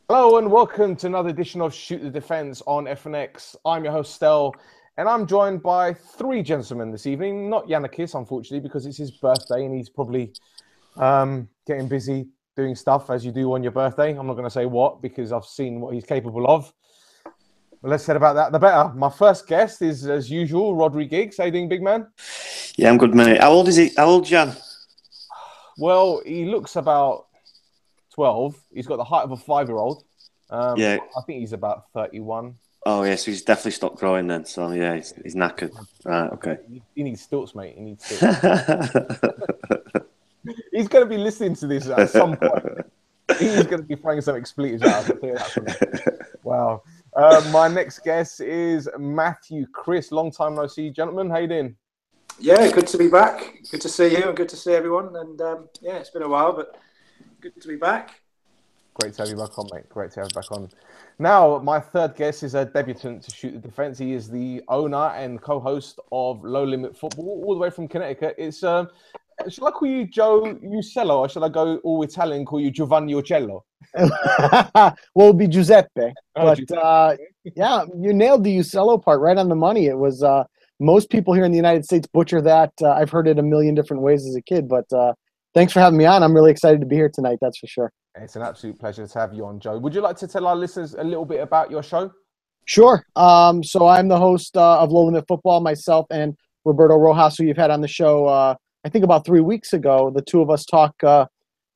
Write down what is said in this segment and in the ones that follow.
Hello and welcome to another edition of Shoot the Defense on FNX. I'm your host Stel, and I'm joined by three gentlemen this evening. Not Yannikis, unfortunately, because it's his birthday and he's probably getting busy doing stuff as you do on your birthday. I'm not going to say what because I've seen what he's capable of. Well, less said about that, the better. My first guest is, as usual, Rhodri Giggs. How you doing, big man? Yeah, I'm good, mate. How old is he? How old, Jan? Well, he looks about 12. He's got the height of a 5-year-old. Yeah. I think he's about 31. Oh, yeah. So he's definitely stopped growing then. So yeah, he's knackered. Right. Okay. He needs stilts, mate. He needs stilts. He's going to be listening to this at some point. He's going to be throwing some expletives out. I'll tell you that for now. Wow. My next guest is Matthew Crist. Long time no see, gentlemen. How you doing? Yeah, good to be back. Good to see you and good to see everyone. And yeah, it's been a while, but good to be back. Great to have you back on, mate. Great to have you back on. Now, my third guest is a debutant to Shoot the Defense. He is the owner and co-host of Limit Futbol, all the way from Connecticut. It's shall I call you Joe Uccello, or shall I go all Italian and call you Giovanni Uccello? Well, it'd be Giuseppe. Oh, But yeah, you nailed the Uccello part right on the money. It was most people here in the United States butcher that. I've heard it a million different ways as a kid, but thanks for having me on. I'm really excited to be here tonight, that's for sure. It's an absolute pleasure to have you on, Joe. Would you like to tell our listeners a little bit about your show? Sure. So I'm the host of Limit Futbol, myself and Roberto Rojas, who you've had on the show, I think about 3 weeks ago. The two of us talk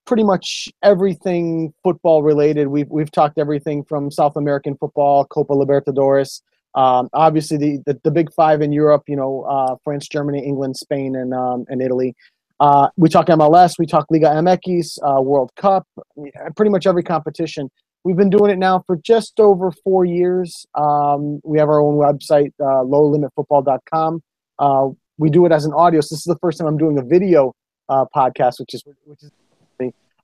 pretty much everything football related. We've talked everything from South American football, Copa Libertadores, obviously the big five in Europe, France, Germany, England, Spain, and Italy. We talk MLS, we talk Liga MX, World Cup, pretty much every competition. We've been doing it now for just over 4 years. We have our own website, lowlimitfootball.com. We do it as an audio. So this is the first time I'm doing a video podcast, which is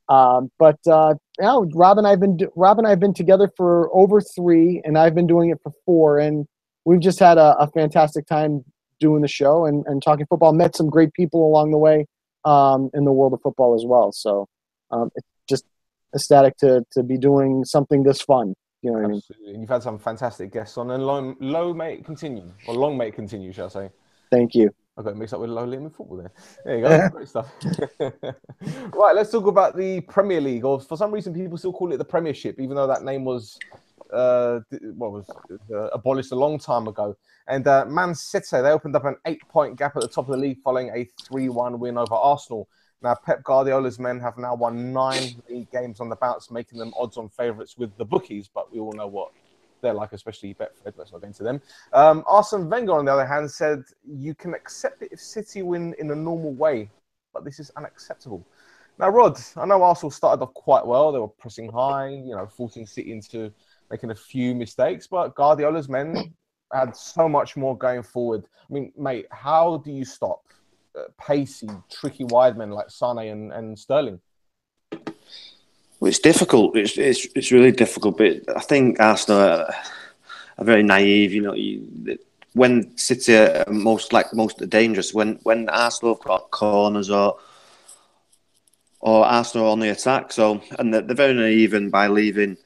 yeah, Rob and I've been together for over 3, and I've been doing it for 4, and we've just had a fantastic time doing the show and talking football. Met some great people along the way in the world of football as well. So it's just ecstatic to be doing something this fun. You know what Absolutely. I mean? And you've had some fantastic guests on, and long may it continue, shall I say? Thank you. I got mixed up with Low Limit Football there. There you go. Great stuff. Right, let's talk about the Premier League, or for some reason people still call it the Premiership, even though that name was abolished a long time ago. And Man Utd, they opened up an 8-point gap at the top of the league following a 3-1 win over Arsenal. Now, Pep Guardiola's men have now won 9 league games on the bounce, making them odds-on favourites with the bookies, but we all know what they're like, especially Betfred. Let's not go into them. Arsene Wenger, on the other hand, said you can accept it if City win in a normal way, but this is unacceptable. Now, Rod, I know Arsenal started off quite well. They were pressing high, forcing City into making a few mistakes, but Guardiola's men had so much more going forward. I mean, mate, how do you stop pacey, tricky wide men like Sane and Sterling? Well, it's difficult. It's really difficult. But I think Arsenal are very naive. When City are most dangerous, when Arsenal have got corners or Arsenal on the attack. So and they're very naive in by leaving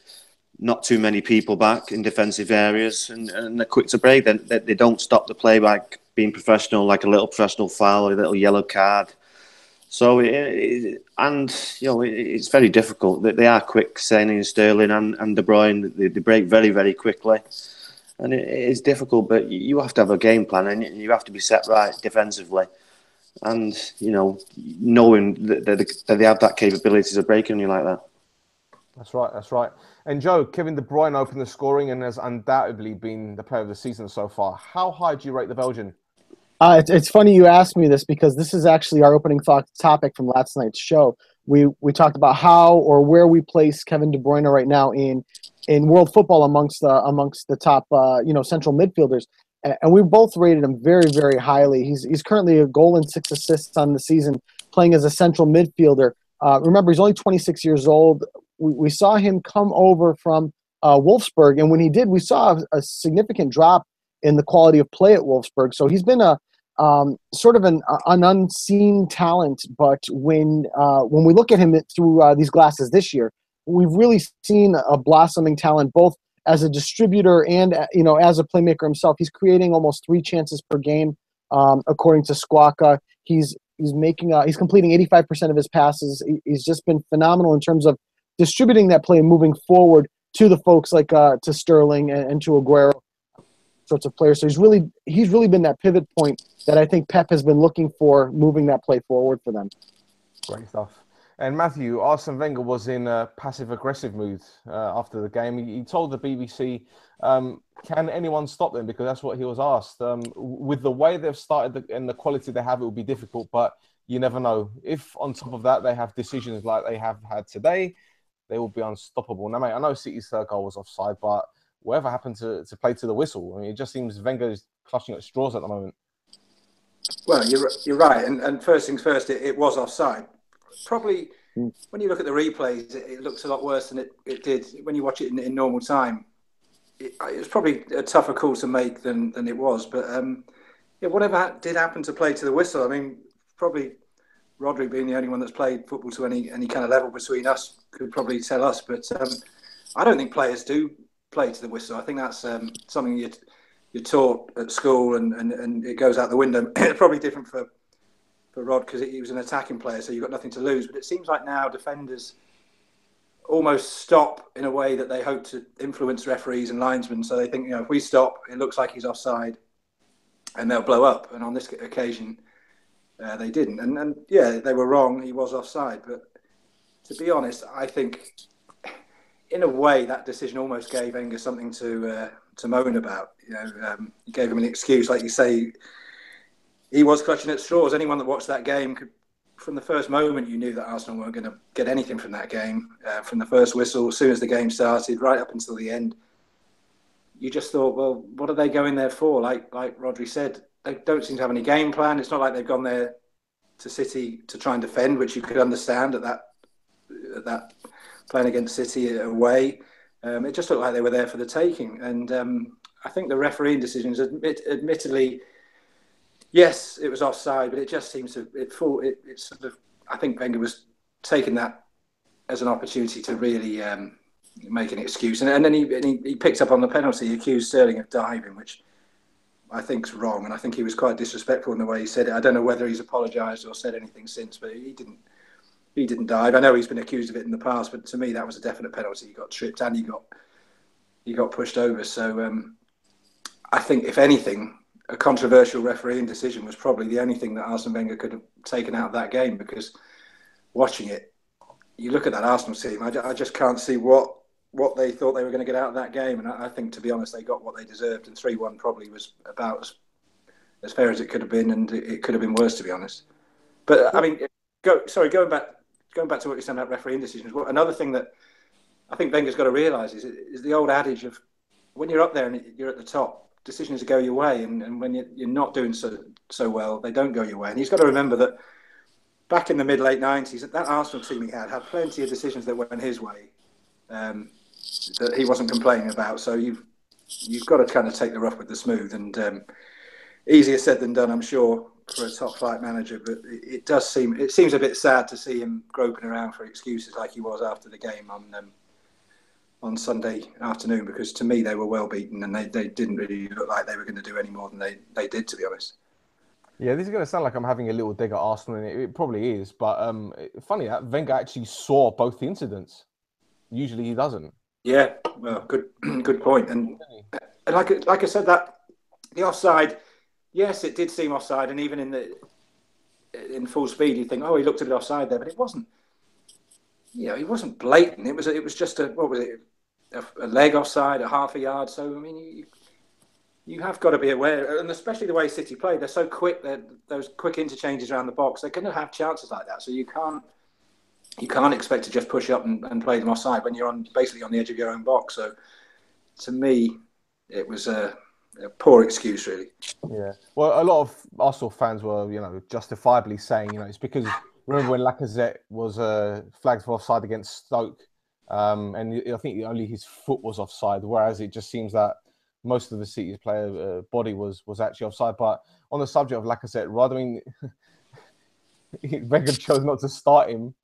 not too many people back in defensive areas, and they're quick to break. Then they don't stop the play by being professional, like a little professional foul, a little yellow card. So it's very difficult. They are quick, Sane and Sterling and De Bruyne. They break very, very quickly, and it is difficult. But you have to have a game plan, and you have to be set right defensively, and knowing that they have that capabilities of breaking you like that. That's right. And Joe, Kevin De Bruyne opened the scoring and has undoubtedly been the player of the season so far. How high do you rate the Belgian? It's funny you asked me this because this is actually our opening topic from last night's show. We talked about how or where we place Kevin De Bruyne right now in world football amongst the top central midfielders, and we both rated him very, very highly. He's currently a goal and 6 assists on the season, playing as a central midfielder. Remember, he's only 26 years old. We saw him come over from Wolfsburg, and when he did, we saw a significant drop in the quality of play at Wolfsburg. So he's been a sort of an unseen talent, but when we look at him through these glasses this year, we've really seen a blossoming talent, both as a distributor and as a playmaker himself. He's creating almost 3 chances per game, according to Squawka. He's completing 85% of his passes. He's just been phenomenal in terms of distributing that play and moving forward to the folks like to Sterling and to Aguero, sorts of players. So he's really been that pivot point that I think Pep has been looking for, moving that play forward for them. Great stuff. And Matthew, Arsene Wenger was in a passive-aggressive mood after the game. He told the BBC, can anyone stop them? Because that's what he was asked. With the way they've started and the quality they have, it will be difficult, but you never know. If on top of that, they have decisions like they have had today, they will be unstoppable. Now, mate, I know City's third goal was offside, but whatever happened to play to the whistle? I mean, it just seems Wenger is clutching at straws at the moment. Well, you're right. And first things first, it was offside. Probably when you look at the replays, it looks a lot worse than it did when you watch it in normal time. It was probably a tougher call to make than it was. But whatever did happen to play to the whistle, I mean, probably Rhodri being the only one that's played football to any kind of level between us could probably tell us. But I don't think players do play to the whistle. I think that's something you're taught at school and it goes out the window. It's probably different for Rod because he was an attacking player, so you've got nothing to lose. But it seems like now defenders almost stop in a way that they hope to influence referees and linesmen. So they think, if we stop, it looks like he's offside and they'll blow up. And on this occasion, they didn't. And they were wrong. He was offside. But to be honest, I think in a way that decision almost gave Wenger something to moan about. He gave him an excuse, like you say. He was clutching at straws. Anyone that watched that game could, from the first moment, you knew that Arsenal weren't going to get anything from that game. From the first whistle, as soon as the game started, right up until the end, you just thought, well, what are they going there for? Like Rhodri said, they don't seem to have any game plan. It's not like they've gone there to City to try and defend, which you could understand at that playing against City away. It just looked like they were there for the taking. And I think the refereeing decisions, admittedly, yes, it was offside, but it just seems to it sort of. I think Wenger was taking that as an opportunity to really make an excuse, and then he picked up on the penalty. He accused Sterling of diving, which I think's wrong, and I think he was quite disrespectful in the way he said it. I don't know whether he's apologised or said anything since, but he didn't dive. I know he's been accused of it in the past, but to me that was a definite penalty. He got tripped and he got pushed over. So I think, if anything, a controversial refereeing decision was probably the only thing that Arsene Wenger could have taken out of that game, because watching it, you look at that Arsenal team, I just can't see what they thought they were going to get out of that game. And I think, to be honest, they got what they deserved, and 3-1 probably was about as fair as it could have been, and it could have been worse, to be honest. But, I mean, going back to what you're saying about refereeing decisions, another thing that I think Wenger's got to realise is the old adage of when you're up there and you're at the top, decisions go your way, and when you're not doing so well, they don't go your way. And he's got to remember that back in the mid-late 90s, that Arsenal team he had plenty of decisions that went his way that he wasn't complaining about. So you've got to kind of take the rough with the smooth, and easier said than done, I'm sure, for a top-flight manager. But it seems a bit sad to see him groping around for excuses like he was after the game on Sunday afternoon, because to me they were well beaten, and they didn't really look like they were going to do any more than they did, to be honest. Yeah, this is going to sound like I'm having a little dig at Arsenal, and it probably is. But funny that Wenger actually saw both the incidents. Usually he doesn't. Yeah, well, good point. And like I said, that the offside, yes, it did seem offside, and even in full speed, you think, oh, he looked a bit offside there, but it wasn't. It wasn't blatant. It was just a leg offside, a half a yard. So I mean, you have got to be aware, and especially the way City play, they're so quick. Those quick interchanges around the box, they're going to have chances like that. So you can't expect to just push up and play them offside when you're basically on the edge of your own box. So to me, it was a poor excuse, really. Yeah. Well, a lot of Arsenal fans were, justifiably saying, it's because. Remember when Lacazette was flagged for offside against Stoke, and I think only his foot was offside, whereas it just seems that most of the City's player body was actually offside. But on the subject of Lacazette, Wenger chose not to start him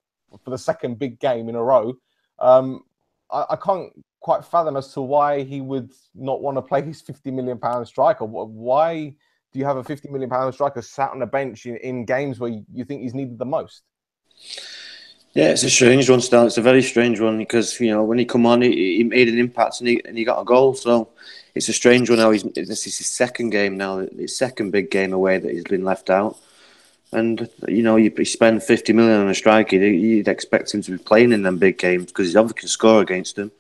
for the second big game in a row. I can't quite fathom as to why he would not want to play his £50 million striker. Why do you have a £50 million striker sat on the bench in games where you think he's needed the most? Yeah, it's a strange one, Stan. It's a very strange one because, when he come on, he made an impact and he got a goal. So it's a strange one. Now this is his second game now, his second big game away that he's been left out. And, you spend 50 million on a striker, you'd expect him to be playing in them big games because he obviously can score against them.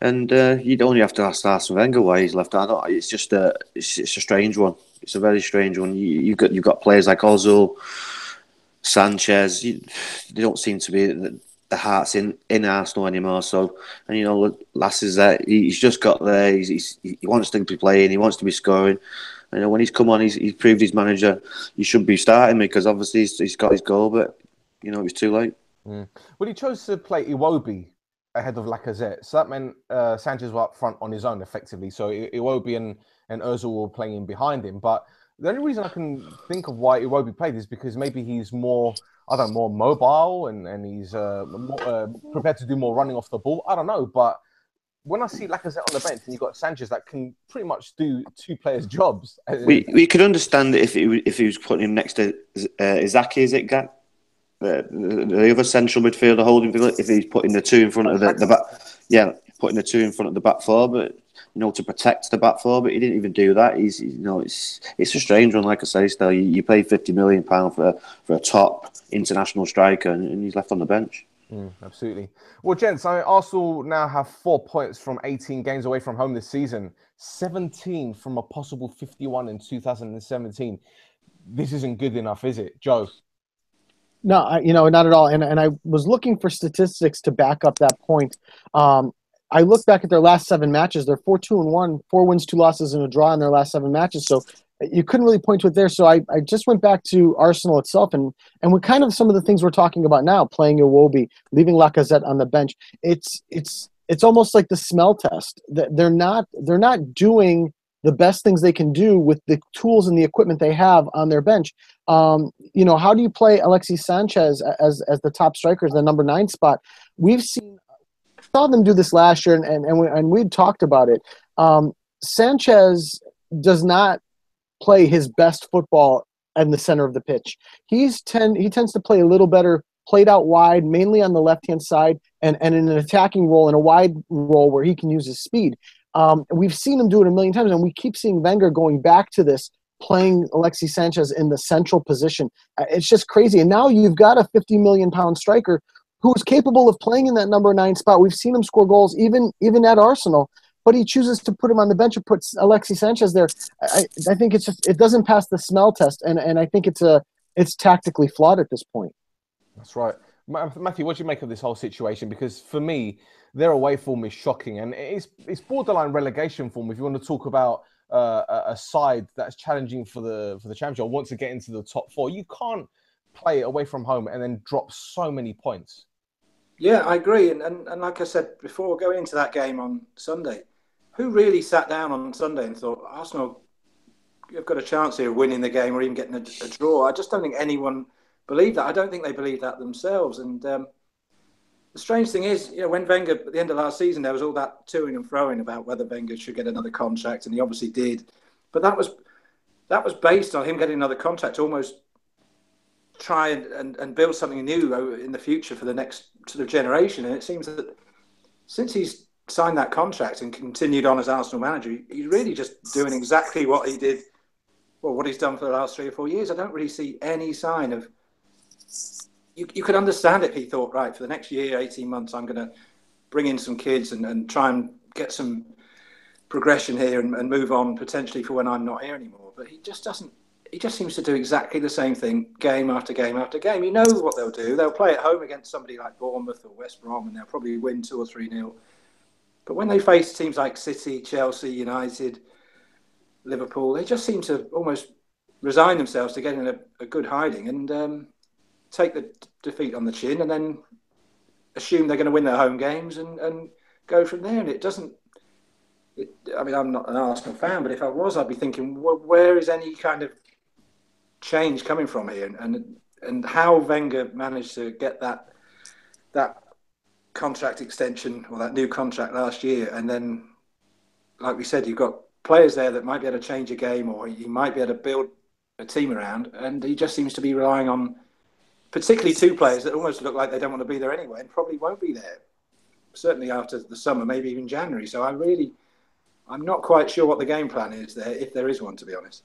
And you'd only have to ask Arsene Wenger why he's left out. It's just it's a strange one. It's a very strange one. You've got players like Ozil, Sanchez. They don't seem to be the hearts in Arsenal anymore. So, and Lasse's there. He's just got there. He wants to be playing. He wants to be scoring. And when he's come on, he's proved his manager. He should be starting me because obviously he's got his goal, but it was too late. Well, he chose to play Iwobi ahead of Lacazette, so that meant Sanchez was up front on his own effectively. So Iwobi and Ozil were playing in behind him. But the only reason I can think of why Iwobi played is because maybe he's more mobile and he's more, prepared to do more running off the ball. I don't know, but when I see Lacazette on the bench and you've got Sanchez that can pretty much do two players' jobs. We could understand it if he was putting him next to Izaki, is it, Gat? The other central midfielder holding, if he's putting the two in front of the back, putting the two in front of the back four, but to protect the back four, but he didn't even do that. It's a strange one, like I say. Still, you pay £50 million for a top international striker, and he's left on the bench. Absolutely. Well, gents, Arsenal now have 4 points from 18 games away from home this season, 17 from a possible 51 in 2017. This isn't good enough, is it, Joe? No, not at all. And I was looking for statistics to back up that point. I looked back at their last 7 matches. They're 4-2-1, 4 wins, 2 losses, and a draw in their last 7 matches. So you couldn't really point to it there. So I just went back to Arsenal itself and with kind of some of the things we're talking about now, playing Iwobi, leaving Lacazette on the bench. It's almost like the smell test. They're not doing the best things they can do with the tools and the equipment they have on their bench. How do you play Alexis Sanchez as the top striker, as the number 9 spot? We saw them do this last year, and we'd talked about it. Sanchez does not play his best football in the center of the pitch. He tends to play a little better, played out wide, mainly on the left-hand side, and in an attacking role, in a wide role where he can use his speed. We've seen him do it a million times, and we keep seeing Wenger going back to this, playing Alexis Sanchez in the central position. It's just crazy. And now you've got a £50 million striker who is capable of playing in that number 9 spot. We've seen him score goals even at Arsenal, but he chooses to put him on the bench and puts Alexis Sanchez there. I think it doesn't pass the smell test, and I think it's tactically flawed at this point. That's right. Matthew, what do you make of this whole situation? Because for me, their away form is shocking, and it's borderline relegation form. If you want to talk about a side that's challenging for the championship or wants to get into the top 4, you can't play away from home and then drop so many points. Yeah, I agree. And like I said before, going into that game on Sunday, who really sat down on Sunday and thought, Arsenal, you've got a chance here of winning the game or even getting a draw? I just don't think anyone believed that. I don't think they believed that themselves. And the strange thing is, when Wenger, at the end of last season, there was all that toing and froing about whether Wenger should get another contract, and he obviously did. But that was based on him getting another contract to almost try and build something new in the future for the next sort of generation. And it seems that since he's signed that contract and continued on as Arsenal manager, he's really just doing exactly what he did, what he's done for the last 3 or 4 years. I don't really see any sign of... You could understand it if he thought, right, for the next year, 18 months, I'm going to bring in some kids and try and get some progression here and move on potentially for when I'm not here anymore. But he just doesn't. He just seems to do exactly the same thing game after game after game. He knows what they'll do. They'll play at home against somebody like Bournemouth or West Brom, and they'll probably win 2 or 3-0. But when they face teams like City, Chelsea, United, Liverpool, they just seem to almost resign themselves to getting a good hiding and take the defeat on the chin and then assume they're going to win their home games and go from there. And it doesn't... I mean, I'm not an Arsenal fan, but if I was, I'd be thinking, well, where is any kind of change coming from here? And how Wenger managed to get that contract extension or that new contract last year, and then, like we said, you've got players there that might be able to change a game, or you might be able to build a team around, and he just seems to be relying on particularly two players that almost look like they don't want to be there anyway, and probably won't be there, certainly after the summer, maybe even January. So I'm not quite sure what the game plan is there, if there is one, to be honest.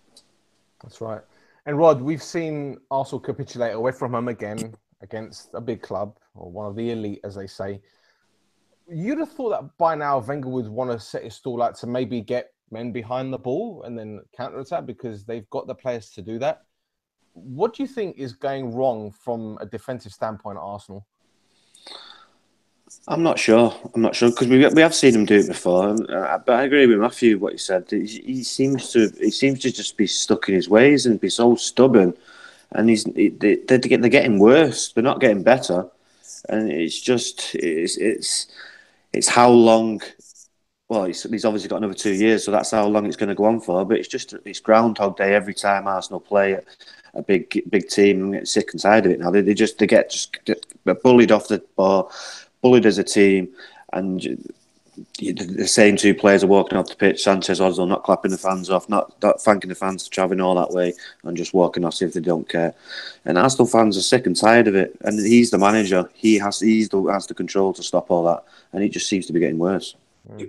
That's right. And Rod, we've seen Arsenal capitulate away from home again against a big club, or one of the elite, as they say. You'd have thought that by now Wenger would want to set his stall out to maybe get men behind the ball and then counter-attack, because they've got the players to do that. What do you think is going wrong from a defensive standpoint at Arsenal? I'm not sure because we have seen him do it before. But I agree with Matthew what he said. He seems to just be stuck in his ways and be so stubborn. And they're getting worse. They're not getting better. And it's just it's how long. Well, he's obviously got another 2 years, so that's how long it's going to go on for. But it's Groundhog Day every time Arsenal play a big team and get sick and tired of it now. They get bullied off the ball, bullied as a team, and the same two players are walking off the pitch. Sanchez, Ozil, not clapping the fans off, not thanking the fans for travelling all that way, and just walking off as if they don't care. And Arsenal fans are sick and tired of it. And he's the manager; he has the control to stop all that, and it just seems to be getting worse.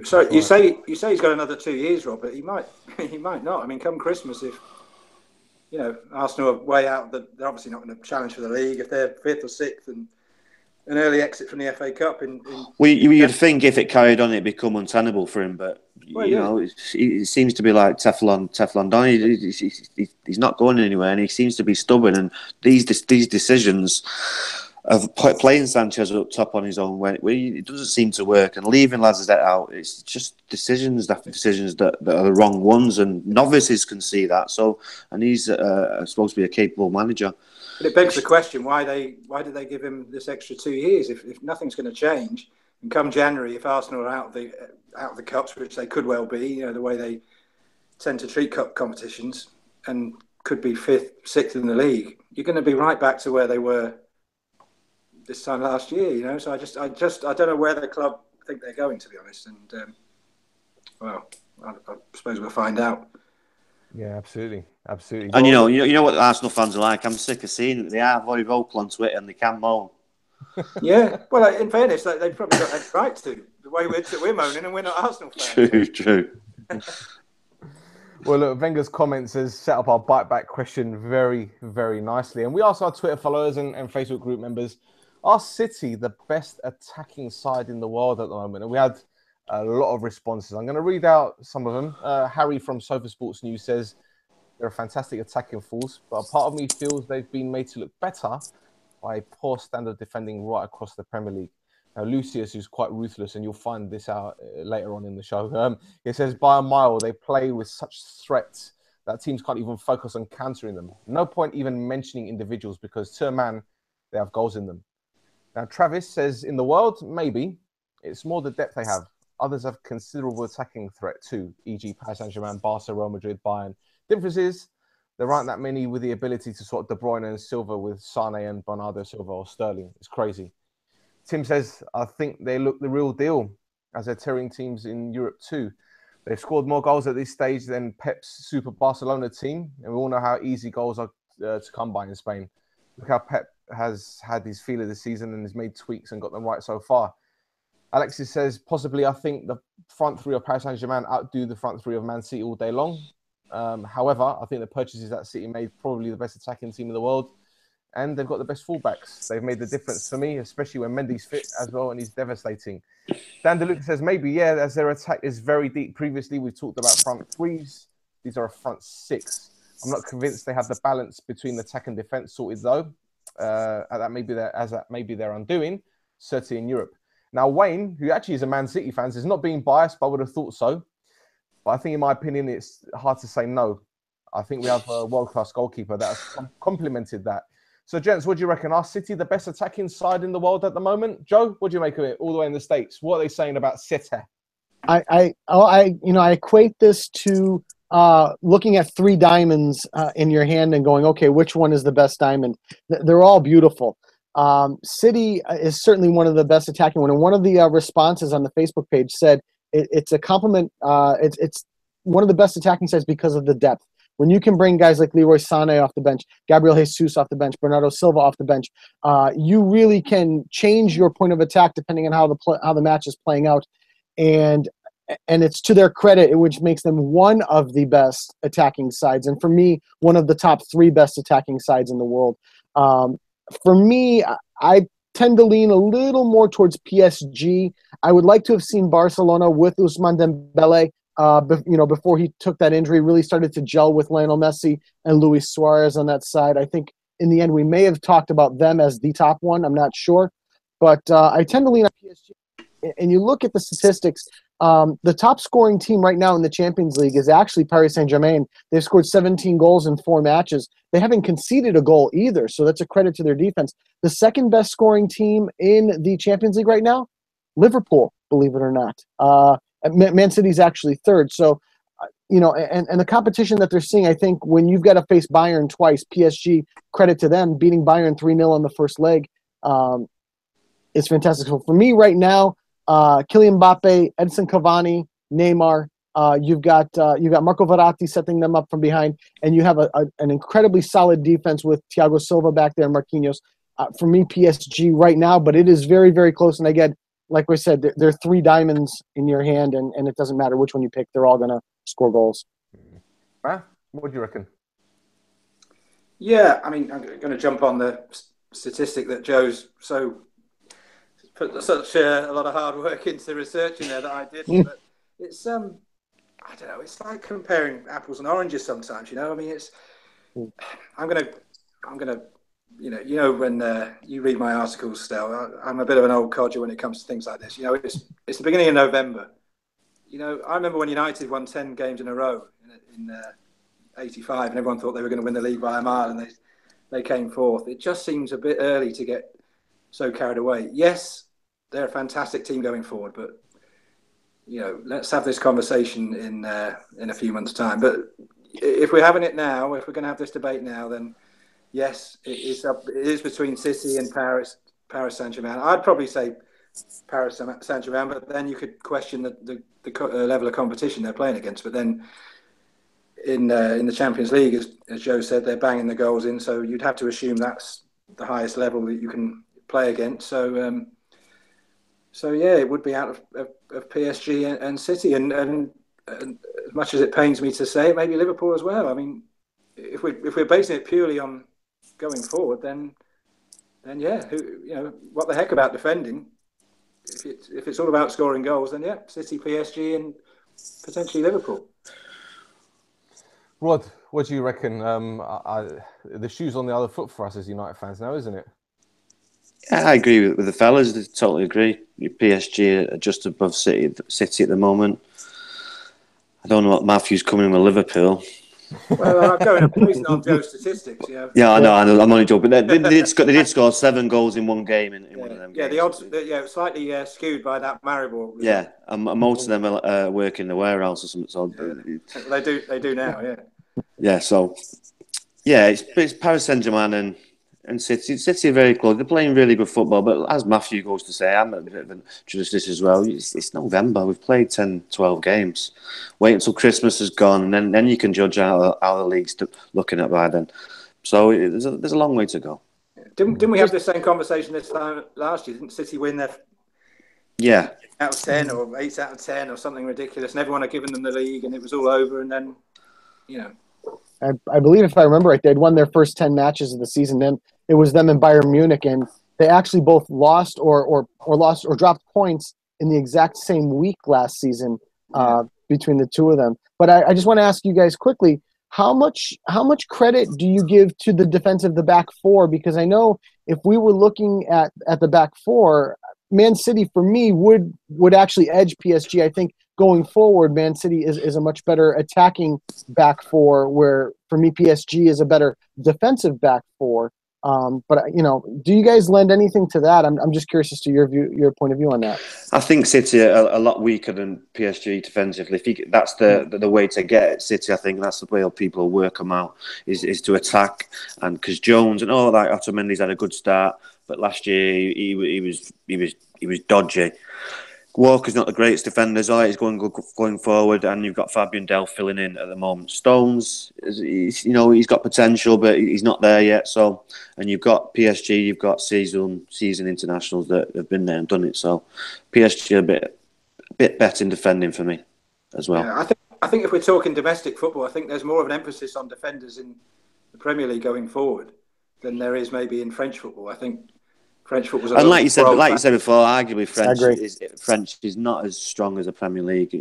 So you say he's got another 2 years, Rob, but he might not. I mean, come Christmas, if Arsenal are way out, they're obviously not going to challenge for the league. If they're fifth or sixth and an early exit from the FA Cup, you'd think if it carried on, it'd become untenable for him. But it seems to be like Teflon Don. He's not going anywhere, and he seems to be stubborn. And these decisions of playing Sanchez up top on his own when it doesn't seem to work, and leaving Lacazette out, it's just decisions after decisions that are the wrong ones, and novices can see that. So, and he's supposed to be a capable manager. But it begs the question: why did they give him this extra 2 years if nothing's going to change? And come January, if Arsenal are out of the cups, which they could well be, the way they tend to treat cup competitions, and could be fifth, sixth in the league, you're going to be right back to where they were this time last year, So I don't know where the club think they're going, to be honest. And I suppose we'll find out. Yeah, absolutely. And you know what Arsenal fans are like. I'm sick of seeing it. They are very vocal on Twitter and they can moan. Yeah, well, in fairness, they've probably got that right to. The way we're moaning, and we're not Arsenal fans. True. Well, look, Wenger's comments has set up our bite back question very, very nicely. And we asked our Twitter followers and Facebook group members, are City the best attacking side in the world at the moment? And we had a lot of responses. I'm going to read out some of them. Harry from Sofa Sports News says they're a fantastic attacking force, but a part of me feels they've been made to look better by a poor standard defending right across the Premier League. Now, Lucius, who's quite ruthless, and you'll find this out later on in the show, he says, by a mile, they play with such threats that teams can't even focus on countering them. No point even mentioning individuals, because to a man, they have goals in them. Now, Travis says, in the world, maybe. It's more the depth they have. Others have considerable attacking threat too, e.g. Paris Saint-Germain, Barca, Real Madrid, Bayern. Difference is, there aren't that many with the ability to sort De Bruyne and Silva with Sane and Bernardo Silva or Sterling. It's crazy. Tim says, I think they look the real deal as they're tearing teams in Europe too. They've scored more goals at this stage than Pep's Super Barcelona team. And we all know how easy goals are to come by in Spain. Look how Pep has had his feel of the season and has made tweaks and got them right so far. Alexis says, possibly I think the front three of Paris Saint-Germain outdo the front three of Man City all day long. However, I think the purchases that City made probably the best attacking team in the world. And they've got the best fullbacks. They've made the difference for me, especially when Mendy's fit as well, and he's devastating. Dan DeLuca says, maybe, yeah, as their attack is very deep. Previously, we've talked about front threes. These are a front six. I'm not convinced they have the balance between attack and defence sorted, though. That may be their undoing, certainly in Europe. Now, Wayne, who actually is a Man City fan, is not being biased, but I would have thought so. But I think, in my opinion, it's hard to say no. I think we have a world-class goalkeeper that has complemented that. So, gents, what do you reckon? Are City the best attacking side in the world at the moment? Joe, what do you make of it all the way in the States? What are they saying about City? I equate this to looking at three diamonds in your hand and going, okay, which one is the best diamond? They're all beautiful. City is certainly one of the best attacking. And one of the responses on the Facebook page said it's a compliment. It's one of the best attacking sides because of the depth. When you can bring guys like Leroy Sané off the bench, Gabriel Jesus off the bench, Bernardo Silva off the bench, you really can change your point of attack depending on how the match is playing out. And it's to their credit, which makes them one of the best attacking sides. And for me, one of the top 3 best attacking sides in the world. For me, I tend to lean a little more towards PSG. I would like to have seen Barcelona with Ousmane Dembele, before he took that injury, really started to gel with Lionel Messi and Luis Suarez on that side. I think in the end we may have talked about them as the top one. I'm not sure. But I tend to lean on PSG. And you look at the statistics, the top scoring team right now in the Champions League is actually Paris Saint-Germain. They've scored 17 goals in 4 matches. They haven't conceded a goal either, so that's a credit to their defense. The second best scoring team in the Champions League right now, Liverpool, believe it or not. Man City's actually third. So, and the competition that they're seeing, I think when you've got to face Bayern twice, PSG, credit to them, beating Bayern 3-0 in the first leg is fantastic. So for me right now, Kylian Mbappe, Edson Cavani, Neymar, you've got Marco Verratti setting them up from behind, and you have an incredibly solid defense with Thiago Silva back there and Marquinhos. For me, PSG right now, but it is very, very close. And again, like we said, there are 3 diamonds in your hand, and it doesn't matter which one you pick. They're all going to score goals. What do you reckon? Yeah, I mean, I'm going to jump on the statistic that Joe's put such a lot of hard work into researching there that I didn't. But it's I don't know. It's like comparing apples and oranges sometimes. I mean, I'm gonna. When you read my articles, Stel, I'm a bit of an old codger when it comes to things like this. It's the beginning of November. I remember when United won 10 games in a row in '85, and everyone thought they were going to win the league by a mile, and they came fourth. It just seems a bit early to get so carried away. Yes, they're a fantastic team going forward, but let's have this conversation in a few months' time. But if we're having it now, if we're going to have this debate now, then yes, it is between City and Paris Saint-Germain. I'd probably say Paris Saint-Germain, but then you could question the level of competition they're playing against. But then in the Champions League, as Joe said, they're banging the goals in, so you'd have to assume that's the highest level that you can play against. So yeah, it would be out of PSG and City, and as much as it pains me to say it, maybe Liverpool as well. I mean, if we're basing it purely on going forward, then yeah, what the heck about defending? If it's all about scoring goals, then yeah, City, PSG, and potentially Liverpool. Rod, what do you reckon? The shoe's on the other foot for us as United fans now, isn't it? Yeah, I agree with the fellas. I totally agree. PSG are just above City at the moment. I don't know what Matthew's coming in with Liverpool. Well, I'm going based on Joe's statistics. Yeah, I know. I'm only joking. They did score 7 goals in one game in one of them games. Yeah, the odds, slightly skewed by that Maribor. Yeah, and most of them are working in the warehouse or something. So they do now. Yeah. Yeah. So yeah, it's Paris Saint-Germain and City. City are very close. They're playing really good football, but as Matthew goes to say, I'm a bit of a justice as well. It's November. We've played 10, 12 games. Wait until Christmas is gone, and then you can judge how the league's looking at by then. So there's a long way to go. Didn't we have the same conversation this time last year? Didn't City win their out of 10 or 8 out of 10 or something ridiculous, and everyone had given them the league, and it was all over, and then I believe, if I remember right, they'd won their first 10 matches of the season. Then it was them and Bayern Munich, and they actually both lost or dropped points in the exact same week last season between the two of them. But I just want to ask you guys quickly, how much credit do you give to the defense of the back four? Because I know if we were looking at the back four, Man City, for me, would actually edge PSG. I think going forward, Man City is a much better attacking back four, where for me, PSG is a better defensive back four. But do you guys lend anything to that? I'm just curious as to your point of view on that. I think City are a lot weaker than PSG defensively. That's the way to get at City. I think that's the way people will work them out is to attack, and because Jones and all that, Otamendi's had a good start. but last year he was dodgy. Walker's not the greatest defender, he's going forward, and you've got Fabian Delph filling in at the moment. Stones, he's got potential, but he's not there yet. So, and you've got PSG, you've got season internationals that have been there and done it. So, PSG a bit better in defending for me as well. Yeah, I think if we're talking domestic football, I think there's more of an emphasis on defenders in the Premier League going forward than there is maybe in French football. I think French football's and like you said before, arguably French is not as strong as the Premier League.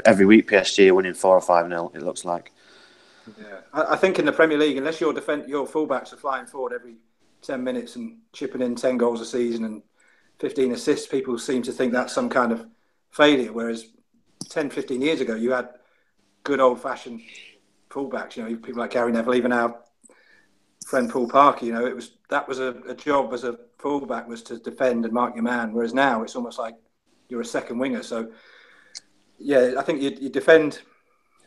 Every week PSG are winning 4 or 5-0. It looks like. Yeah, I think in the Premier League, unless your fullbacks are flying forward every 10 minutes and chipping in 10 goals a season and 15 assists, people seem to think that's some kind of failure. Whereas 10, 15 years ago, you had good old-fashioned fullbacks. People like Gary Neville, even our friend Paul Parker. That was a job as a fullback, was to defend and mark your man. Whereas now it's almost like you're a second winger. So yeah, I think you defend.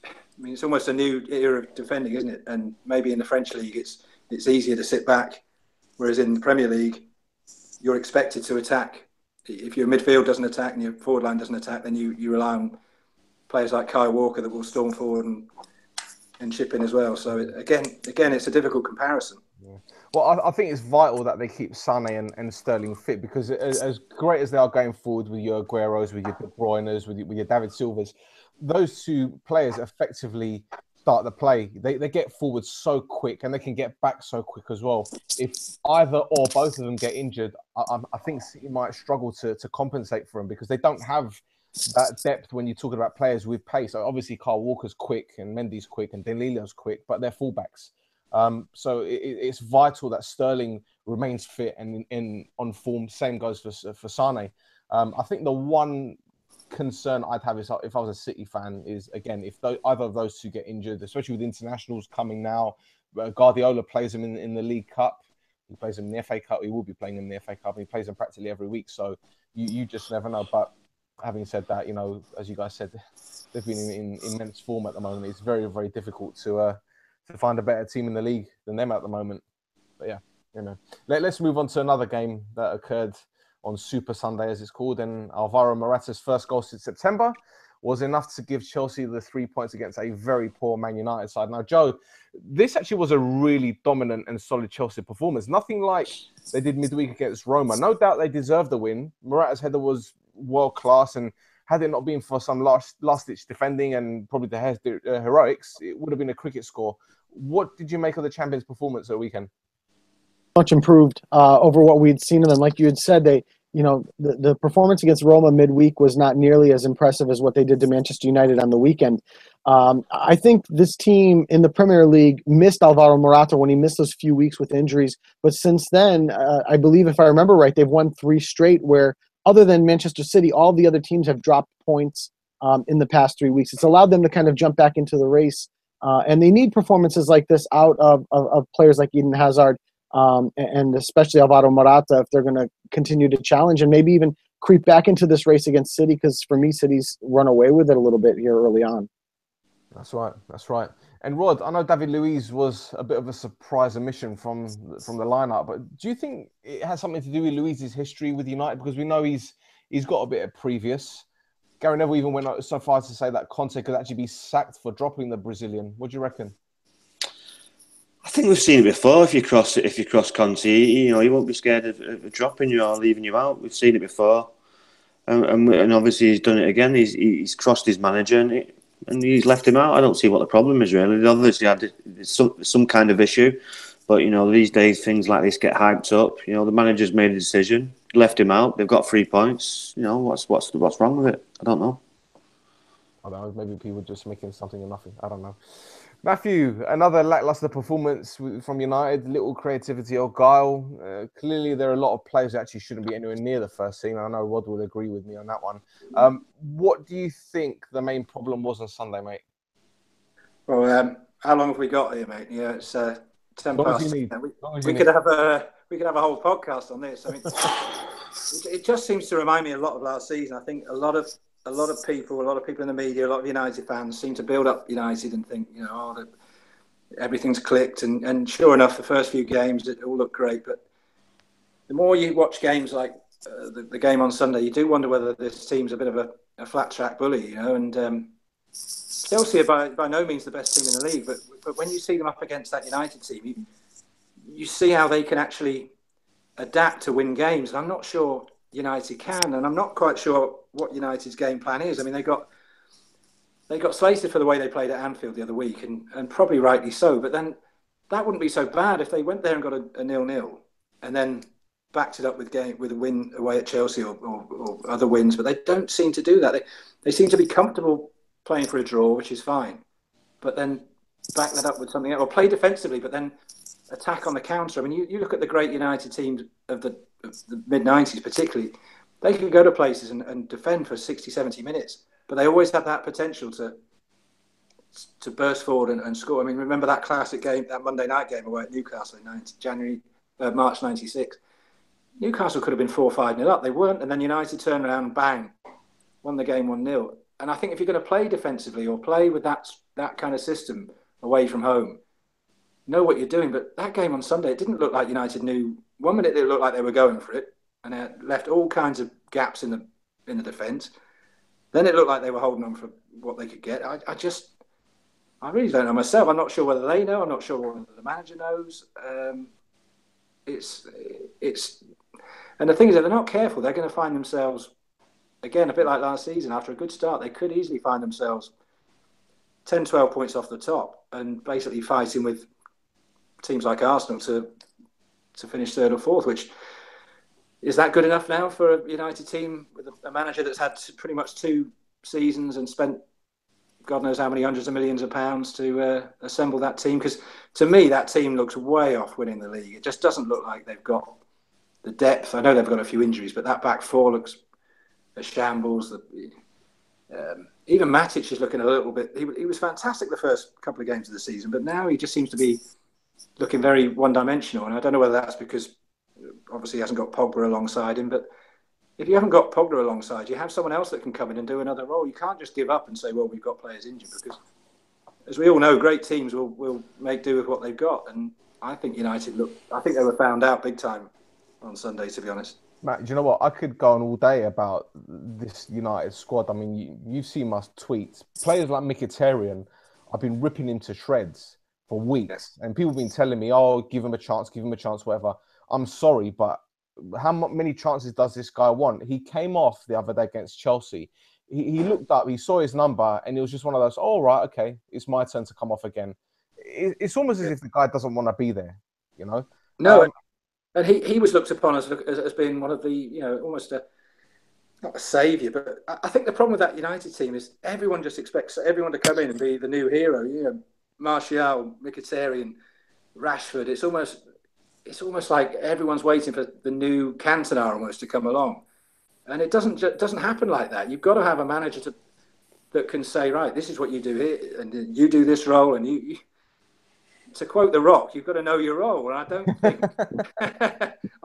I mean, it's almost a new era of defending, isn't it? And maybe in the French league, it's easier to sit back, whereas in the Premier League, you're expected to attack. If your midfield doesn't attack and your forward line doesn't attack, then you rely on players like Kyle Walker that will storm forward and chip in as well. So again, it's a difficult comparison. Yeah. Well, I think it's vital that they keep Sané and Sterling fit, because as great as they are going forward with your Agueros, with your De Bruynes, with your David Silvas, those two players effectively start the play. They get forward so quick and they can get back so quick as well. If either or both of them get injured, I think City might struggle to compensate for them, because they don't have that depth when you're talking about players with pace. So obviously, Kyle Walker's quick and Mendy's quick and Delila's quick, but they're fullbacks. So it's vital that Sterling remains fit and on form. Same goes for Sané. I think the one concern I'd have is, if I was a City fan, is again, if either of those two get injured, especially with internationals coming now. Guardiola plays them in the League Cup. He plays them in the FA Cup. He will be playing them in the FA Cup. He plays them practically every week. So you just never know. But having said that, as you guys said, they've been in immense form at the moment. It's very, very difficult to find a better team in the league than them at the moment. But yeah, let's move on to another game that occurred on Super Sunday, as it's called. And Alvaro Morata's first goal since September was enough to give Chelsea the 3 points against a very poor Man United side. Now, Joe, this actually was a really dominant and solid Chelsea performance. Nothing like they did midweek against Roma. No doubt they deserved the win. Morata's header was world class, and had it not been for some last-ditch defending and probably the heroics, it would have been a cricket score. What did you make of the champions' performance at the weekend? Much improved over what we'd seen of them. Like you had said, the performance against Roma midweek was not nearly as impressive as what they did to Manchester United on the weekend. I think this team in the Premier League missed Alvaro Morata when he missed those few weeks with injuries. But since then, I believe, if I remember right, they've won 3 straight where, other than Manchester City, all the other teams have dropped points in the past 3 weeks. It's allowed them to kind of jump back into the race. And they need performances like this out of players like Eden Hazard, and especially Alvaro Morata, if they're going to continue to challenge and maybe even creep back into this race against City, because for me, City's run away with it a little bit here early on. That's right. And Rod, I know David Luiz was a bit of a surprise omission from the lineup, but do you think it has something to do with Luiz's history with United? Because we know he's got a bit of previous. Gary Neville even went so far as to say that Conte could actually be sacked for dropping the Brazilian. What do you reckon? I think we've seen it before. If you cross Conte, he won't be scared of dropping you or leaving you out. We've seen it before, and obviously he's done it again. He's crossed his manager and he's left him out. I don't see what the problem is really. They obviously had some kind of issue, but these days things like this get hyped up. The manager's made a decision, left him out. They've got 3 points. What's wrong with it? I don't know. I don't know. Maybe people just making something of nothing. I don't know. Matthew, another lackluster performance from United. Little creativity or guile. Clearly, there are a lot of players that actually shouldn't be anywhere near the first team. I know Rod will agree with me on that one. What do you think the main problem was on Sunday, mate? Well, how long have we got here, mate? Yeah, it's 10 past. We could have a whole podcast on this. I mean, it just seems to remind me a lot of last season. I think a lot of people in the media, a lot of United fans seem to build up United and think, everything's clicked. And sure enough, the first few games, it all looked great. But the more you watch games like the game on Sunday, you do wonder whether this team's a bit of a flat track bully, you know. And Chelsea are by no means the best team in the league, but when you see them up against that United team, you see how they can actually adapt to win games. And I'm not sure United can, and I'm not quite sure what United's game plan is. I mean, they got slated for the way they played at Anfield the other week, and probably rightly so. But then that wouldn't be so bad if they went there and got a 0-0 and then backed it up with a win away at Chelsea or other wins. But they don't seem to do that. They seem to be comfortable playing for a draw, which is fine. But then back that up with something else, or play defensively, but then attack on the counter. I mean, you look at the great United teams of the mid-90s particularly, they could go to places and defend for 60, 70 minutes, but they always had that potential to burst forward and score. I mean, remember that classic game, that Monday night game away at Newcastle in March 96? Newcastle could have been 4-5-0 up. They weren't, and then United turned around and bang, won the game 1-0. And I think if you're going to play defensively or play with that kind of system away from home, know what you're doing. But that game on Sunday, it didn't look like United knew. 1 minute it looked like they were going for it, and it left all kinds of gaps in the defence. Then it looked like they were holding on for what they could get. I really don't know myself. I'm not sure whether they know. I'm not sure whether the manager knows. And the thing is, if they're not careful, they're going to find themselves, again, a bit like last season, after a good start, they could easily find themselves 10, 12 points off the top and basically fighting with teams like Arsenal to finish third or fourth, which is that good enough now for a United team with a manager that's had pretty much 2 seasons and spent God knows how many hundreds of millions of pounds to assemble that team? Because to me, that team looks way off winning the league. It just doesn't look like they've got the depth. I know they've got a few injuries, but that back four looks a shambles. Even Matic is looking a little bit. He was fantastic the first couple of games of the season, but now he just seems to be looking very one-dimensional. And I don't know whether that's because obviously he hasn't got Pogba alongside him, but if you haven't got Pogba alongside, you have someone else that can come in and do another role. You can't just give up and say, well, we've got players injured, because as we all know, great teams will make do with what they've got. And I think United I think they were found out big time on Sunday, to be honest. Matt, do you know what? I could go on all day about this United squad. I mean, you've seen my tweets. Players like Mkhitaryan, I've been ripping him to shreds for weeks. And people have been telling me, oh, give him a chance, whatever. I'm sorry, but how many chances does this guy want? He came off the other day against Chelsea. He looked up, he saw his number, and it was just one of those, oh, right, okay, it's my turn to come off again. It's almost as if the guy doesn't want to be there, you know? No, and he was looked upon as being one of the, almost not a saviour, but I think the problem with that United team is everyone just expects everyone to come in and be the new hero. Martial, Mkhitaryan, Rashford. It's almost like everyone's waiting for the new Cantona almost to come along, and it doesn't happen like that. You've got to have a manager that can say, right, this is what you do here, and you do this role, and you to quote The Rock, you've got to know your role. And I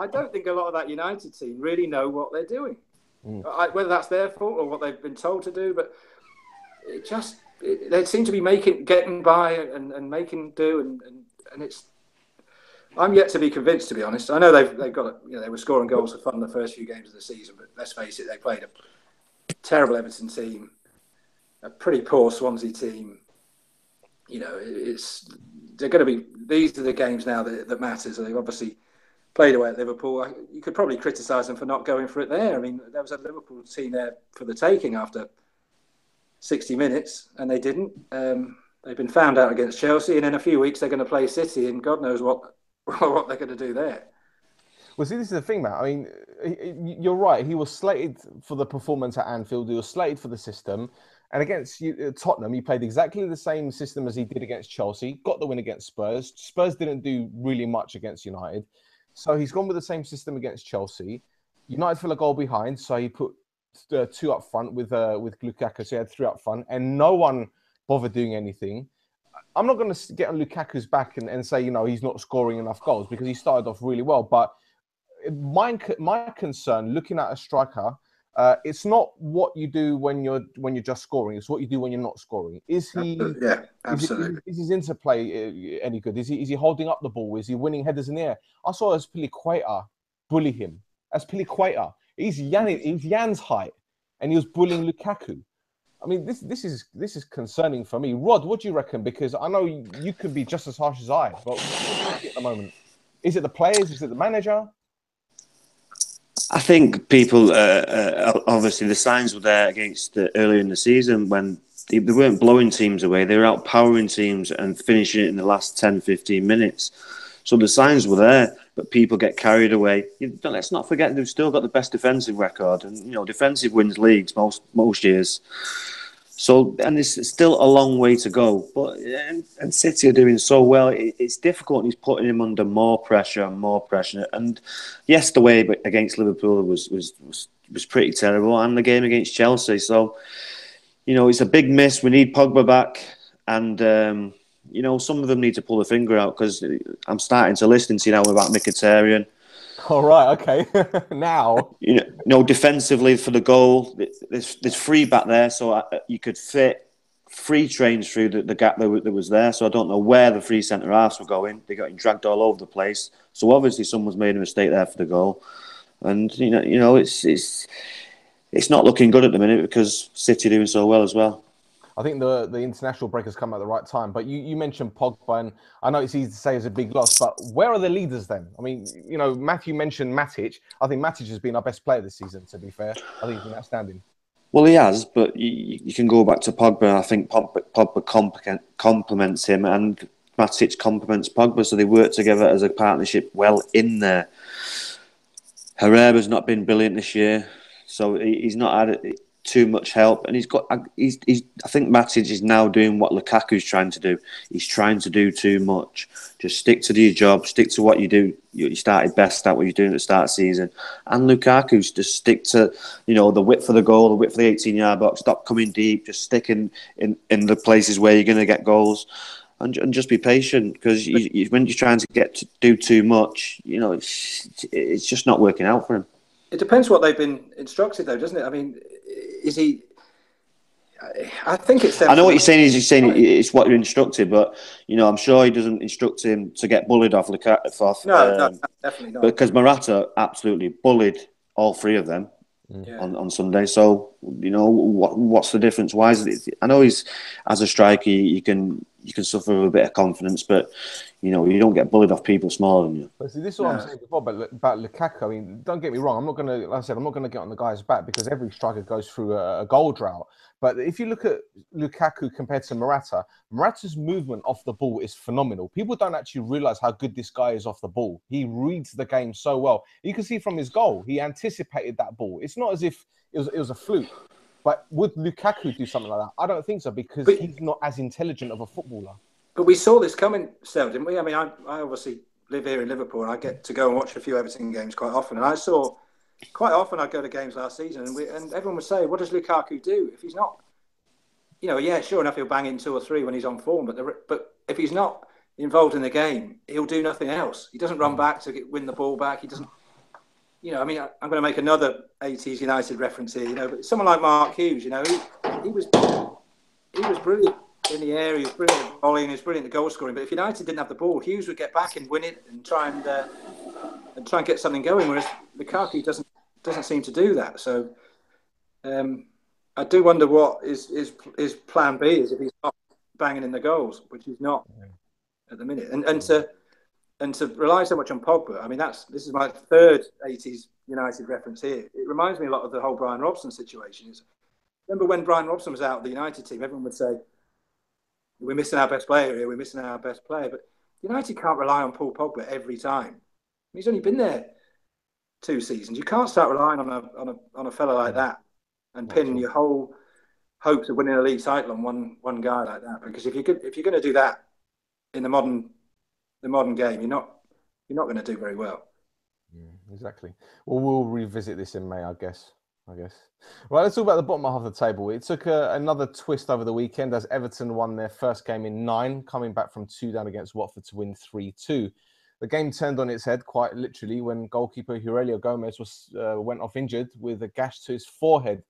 don't think a lot of that United team really know what they're doing, whether that's their fault or what they've been told to do. But they seem to be getting by and making do, and it's. I'm yet to be convinced, to be honest. I know they've got they were scoring goals for fun the first few games of the season, but let's face it, they played a terrible Everton team, a pretty poor Swansea team. They're going to be. These are the games now that matters. They've obviously played away at Liverpool. You could probably criticise them for not going for it there. I mean, there was a Liverpool team there for the taking after 60 minutes, and they didn't. They've been found out against Chelsea, and in a few weeks they're going to play City, and God knows what they're going to do there. Well, see, this is the thing, Matt. I mean, you're right. He was slated for the performance at Anfield. He was slated for the system. And against Tottenham, he played exactly the same system as he did against Chelsea. Got the win against Spurs. Spurs didn't do really much against United. So he's gone with the same system against Chelsea. United fell a goal behind, so he put 2 up front with Lukaku. So he had 3 up front. And no one bothered doing anything. I'm not going to get on Lukaku's back and say, he's not scoring enough goals, because he started off really well. But my concern, looking at a striker, it's not what you do when you're just scoring. It's what you do when you're not scoring. Is he? Yeah, absolutely. Is his interplay any good? Is he holding up the ball? Is he winning headers in the air? I saw Azpilicueta bully him. That's Piliqueta. He's Jan's height, and he was bullying Lukaku. I mean, this is concerning for me. Rod, what do you reckon? Because I know you could be just as harsh as I, but what do you see at the moment? Is it the players? Is it the manager? I think people, obviously, the signs were there against earlier in the season when they weren't blowing teams away. They were outpowering teams and finishing it in the last 10, 15 minutes. So the signs were there, but people get carried away. Let's not forget they've still got the best defensive record, and defensive wins leagues most years. So, and there's still a long way to go. But and City are doing so well. It's difficult. He's putting him under more pressure and more pressure. And yes, the way against Liverpool was pretty terrible, and the game against Chelsea. So, it's a big miss. We need Pogba back, and some of them need to pull the finger out because I'm starting to listen to you now about Mkhitaryan. All right, okay. Now, defensively for the goal, there's free back there, so you could fit free trains through the gap that was there. So I don't know where the free centre halves were going. They got dragged all over the place. So obviously someone's made a mistake there for the goal, and it's not looking good at the minute because City are doing so well as well. I think the international break has come at the right time. But you mentioned Pogba, and I know it's easy to say it's a big loss, but where are the leaders then? I mean, Matthew mentioned Matic. I think Matic has been our best player this season, to be fair. I think he's been outstanding. Well, he has, but you can go back to Pogba. I think Pogba complements him, and Matic complements Pogba, so they work together as a partnership well in there. Herrera's not been brilliant this year, so he's not had too much help, and I think Matic is now doing what Lukaku's trying to do. He's trying to do too much. Just stick to your job, stick to what you do. You started best at what you're doing at the start of the season. And Lukaku's just stick to, the width of the goal, the width of the 18-yard box, stop coming deep, just stick in the places where you're going to get goals. And just be patient, because when you're trying to do too much, it's just not working out for him. It depends what they've been instructed, though, doesn't it? I mean, is he? I think it's. I know what you're saying. He's saying it's what you're instructed, but I'm sure he doesn't instruct him to get bullied off Lukaku. No, definitely not. Because Morata absolutely bullied all three of them on Sunday. So what's the difference? Why is it? I know he's as a striker, you can suffer with a bit of confidence, but you don't get bullied off people smaller than you. But see, this is what I'm saying before about Lukaku. I mean, don't get me wrong. I'm not going to get on the guy's back, because every striker goes through a goal drought. But if you look at Lukaku compared to Morata, Morata's movement off the ball is phenomenal. People don't actually realise how good this guy is off the ball. He reads the game so well. You can see from his goal, he anticipated that ball. It's not as if it was a fluke. But would Lukaku do something like that? I don't think so, because he's not as intelligent of a footballer. But we saw this coming, Stel, didn't we? I mean, I obviously live here in Liverpool, and I get to go and watch a few Everton games quite often. And I saw quite often I'd go to games last season, and everyone would say, "What does Lukaku do if he's not?" Sure enough, he'll bang in 2 or 3 when he's on form. But if he's not involved in the game, he'll do nothing else. He doesn't run back to win the ball back. He doesn't. I'm going to make another 80s United reference here. But someone like Mark Hughes, he was brilliant in the air. He was brilliant at volleying. He was brilliant at goal scoring. But if United didn't have the ball, Hughes would get back and win it and try and get something going. Whereas Lukaku doesn't seem to do that. So I do wonder what his plan B is if he's not banging in the goals, which he's not at the minute. And to rely so much on Pogba, I mean, this is my third 80s United reference here. It reminds me a lot of the whole Brian Robson situation. Remember when Brian Robson was out of the United team, everyone would say, we're missing our best player here, we're missing our best player. But United can't rely on Paul Pogba every time. He's only been there 2 seasons. You can't start relying on a fella like that and pin your whole hopes of winning a league title on one guy like that. Because if you're going to do that in the modern game, you're not going to do very well. Exactly. Well, we'll revisit this in May, I guess. Right, let's talk about the bottom half of the table. It took another twist over the weekend as Everton won their first game in 9, coming back from 2 down against Watford to win 3-2. The game turned on its head, quite literally, when goalkeeper Aurelio Gomez went off injured with a gash to his forehead.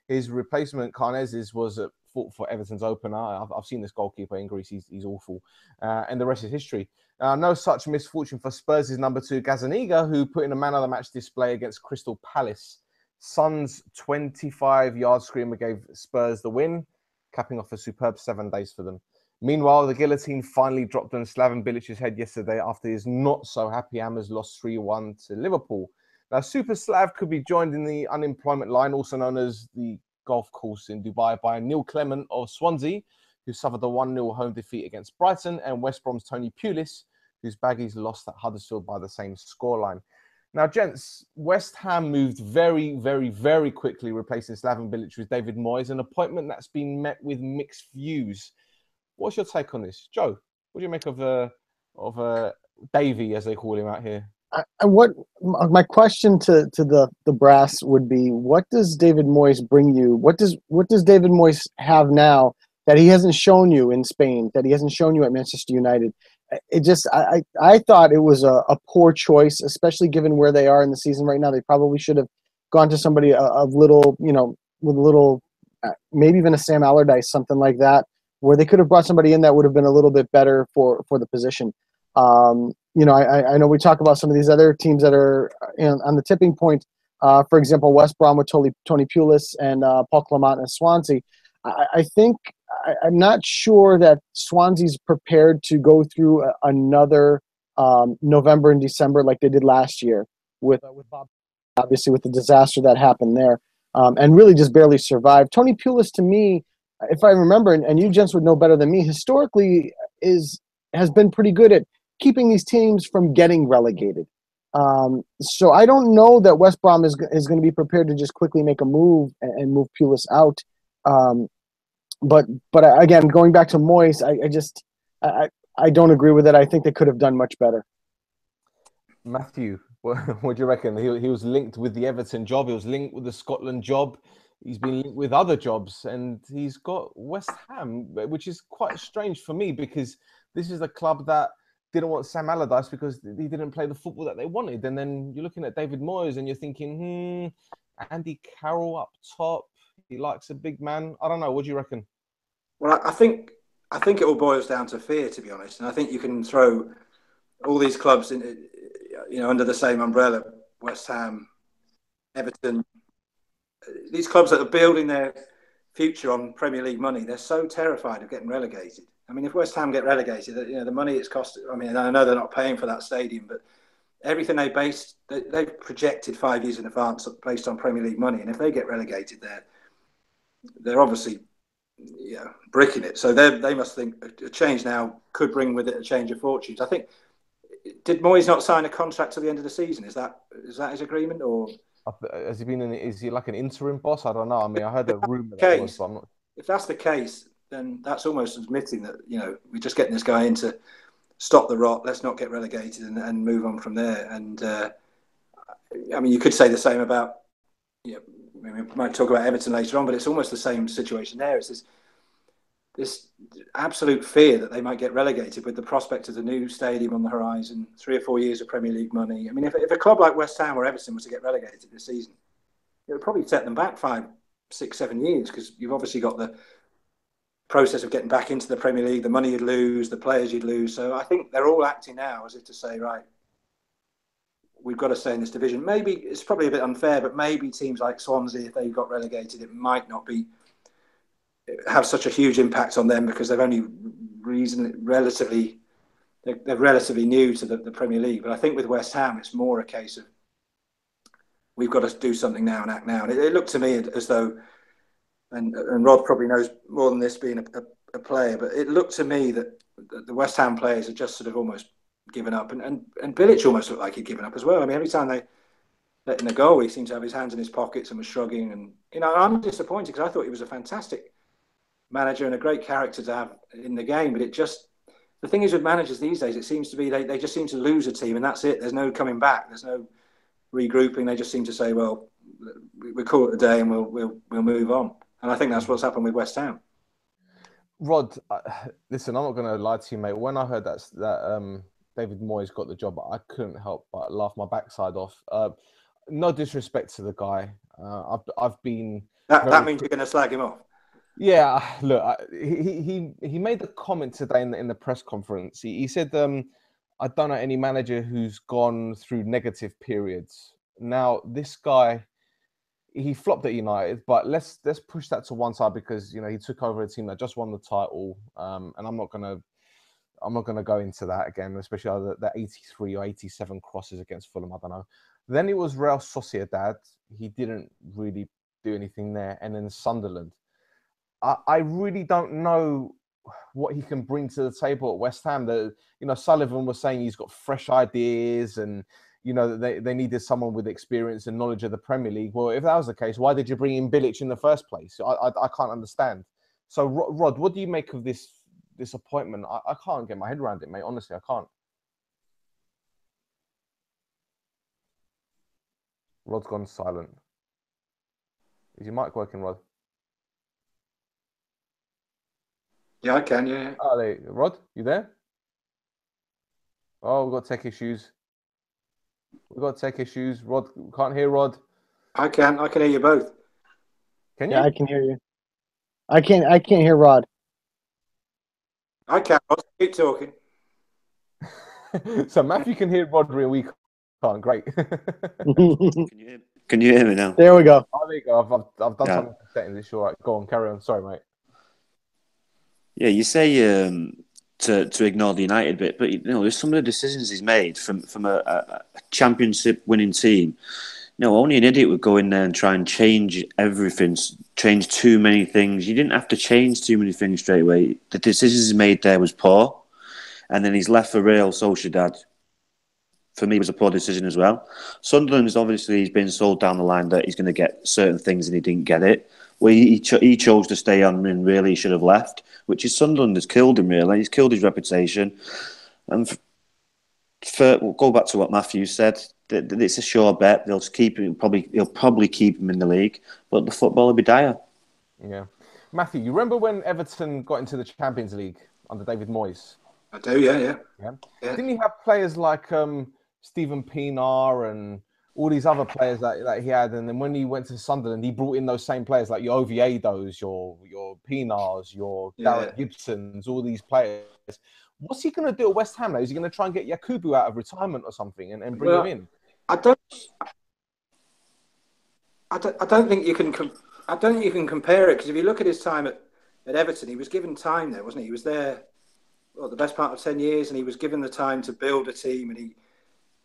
His replacement, Karnezes, was fought for Everton's opener. I've seen this goalkeeper in Greece. He's awful. And the rest is history. No such misfortune for Spurs' number 2, Gazaniga, who put in a man-of-the-match display against Crystal Palace. Son's 25-yard screamer gave Spurs the win, capping off a superb 7 days for them. Meanwhile, the guillotine finally dropped on Slaven Bilic's head yesterday after his not-so-happy Hammers lost 3-1 to Liverpool. Now, Super Slav could be joined in the unemployment line, also known as the golf course in Dubai, by Neil Clement of Swansea, who suffered a 1-0 home defeat against Brighton, and West Brom's Tony Pulis, whose Baggies lost at Huddersfield by the same scoreline. Now, gents, West Ham moved very, very, very quickly, replacing Slaven Bilic with David Moyes, an appointment that's been met with mixed views. What's your take on this, Joe? What do you make of Davey, as they call him out here? What my question to the brass would be: what does David Moyes bring you? What does David Moyes have now that he hasn't shown you in Spain? That he hasn't shown you at Manchester United? It just I thought it was a poor choice, especially given where they are in the season right now. They probably should have gone to somebody of little, with a little, maybe even a Sam Allardyce, something like that, where they could have brought somebody in that would have been a little bit better for the position. I know we talk about some of these other teams that are on the tipping point. For example, West Brom with Tony Pulis and Paul Clement and Swansea. I think I'm not sure that Swansea's prepared to go through another November and December like they did last year with Bob, obviously with the disaster that happened there, and really just barely survived. Tony Pulis, to me, if I remember, and you gents would know better than me, historically has been pretty good at keeping these teams from getting relegated. So I don't know that West Brom is going to be prepared to just quickly make a move and move Pulis out. But again, going back to Moyes, I don't agree with it. I think they could have done much better. Matthew, what do you reckon? He was linked with the Everton job. He was linked with the Scotland job. He's been linked with other jobs, and he's got West Ham, which is quite strange for me because this is a club that didn't want Sam Allardyce because he didn't play the football that they wanted. And then you're looking at David Moyes and you're thinking, Andy Carroll up top. He likes a big man. I don't know. What do you reckon? Well, I think it all boils down to fear, to be honest. And I think you can throw all these clubs in, under the same umbrella. West Ham, Everton. These clubs that are building their future on Premier League money, they're so terrified of getting relegated. I mean, if West Ham get relegated, the money it's cost. I mean, I know they're not paying for that stadium, but everything they've projected 5 years in advance based on Premier League money. And if they get relegated, they're obviously bricking it. So they must think a change now could bring with it a change of fortunes. I think, did Moyes not sign a contract to the end of the season? Is that his agreement, or has he been? Is he like an interim boss? I don't know. I mean, I heard a rumor that was, but I'm not. If that's the case, then that's almost admitting that we're just getting this guy in to stop the rot. Let's not get relegated and move on from there. And I mean, you could say the same about we might talk about Everton later on, but it's almost the same situation there. It's this absolute fear that they might get relegated with the prospect of the new stadium on the horizon, 3 or 4 years of Premier League money. I mean, if a club like West Ham or Everton was to get relegated this season, it would probably set them back 5, 6, 7 years because you've obviously got the process of getting back into the Premier League, the money you'd lose, the players you'd lose. So I think they're all acting now as if to say, right, we've got to stay in this division. Maybe it's probably a bit unfair, but maybe teams like Swansea, if they got relegated, it might not have such a huge impact on them because they've only relatively new to the Premier League. But I think with West Ham, it's more a case of we've got to do something now and act now. And it looked to me as though, and Rod probably knows more than this being a player, but it looked to me that the West Ham players had just sort of almost given up. And Bilic almost looked like he'd given up as well. I mean, every time they let in a goal, he seemed to have his hands in his pockets and was shrugging. And, I'm disappointed because I thought he was a fantastic manager and a great character to have in the game. But the thing is with managers these days, it seems to be they just seem to lose a team and that's it. There's no coming back. There's no regrouping. They just seem to say, well, we call it a day and we'll move on. And I think that's what's happened with West Ham. Rod, listen, I'm not going to lie to you, mate. When I heard that David Moyes got the job, I couldn't help but laugh my backside off. No disrespect to the guy. I've been... That means you're going to slag him off? Yeah, look, he made the comment today in the press conference. He said, "I don't know any manager who's gone through negative periods." Now, this guy, he flopped at United, but let's push that to one side because he took over a team that just won the title, and I'm not gonna go into that again, especially the 83 or 87 crosses against Fulham. I don't know. Then it was Real Sociedad. He didn't really do anything there, and then Sunderland. I really don't know what he can bring to the table at West Ham. Sullivan was saying he's got fresh ideas and, they needed someone with experience and knowledge of the Premier League. Well, if that was the case, why did you bring in Bilic in the first place? I can't understand. So, Rod, what do you make of this appointment? I can't get my head around it, mate. Honestly, I can't. Rod's gone silent. Is your mic working, Rod? Yeah, I can. Yeah. Oh, Rod, you there? Oh, we've got tech issues. Rod, can't hear Rod. I can hear you both. Can you? Yeah, I can hear you. I can't hear Rod. I can. I'll keep talking. So Matthew can hear Rhodri and we can't. Great. Can you hear me now? There we go. Oh, there you go. I've done something for settings. It's all right. Go on, carry on. Sorry, mate. Yeah, you say to ignore the United bit, but there's some of the decisions he's made from a championship winning team. Only an idiot would go in there and try and change everything, change too many things. You didn't have to change too many things straight away. The decisions he made there was poor, and then he's left for Real Sociedad. For me, it was a poor decision as well. Sunderland is obviously he's been sold down the line that he's going to get certain things and he didn't get it. Well, he chose to stay on and really he should have left, which is Sunderland has killed him really. He's killed his reputation. And we'll go back to what Matthew said. It's a sure bet. They'll just keep him. He'll probably keep him in the league, but the football will be dire. Yeah, Matthew, you remember when Everton got into the Champions League under David Moyes? I do. Yeah. Didn't he have players like Stephen Pienaar and all these other players that he had? And then when he went to Sunderland, he brought in those same players like your Oviedos, your Pienaars, your Darren Gibsons, all these players. What's he going to do at West Ham now? Is he going to try and get Yakubu out of retirement or something and bring him in? I don't think you can compare it because if you look at his time at Everton, he was given time there, wasn't he? He was there the best part of 10 years, and he was given the time to build a team, and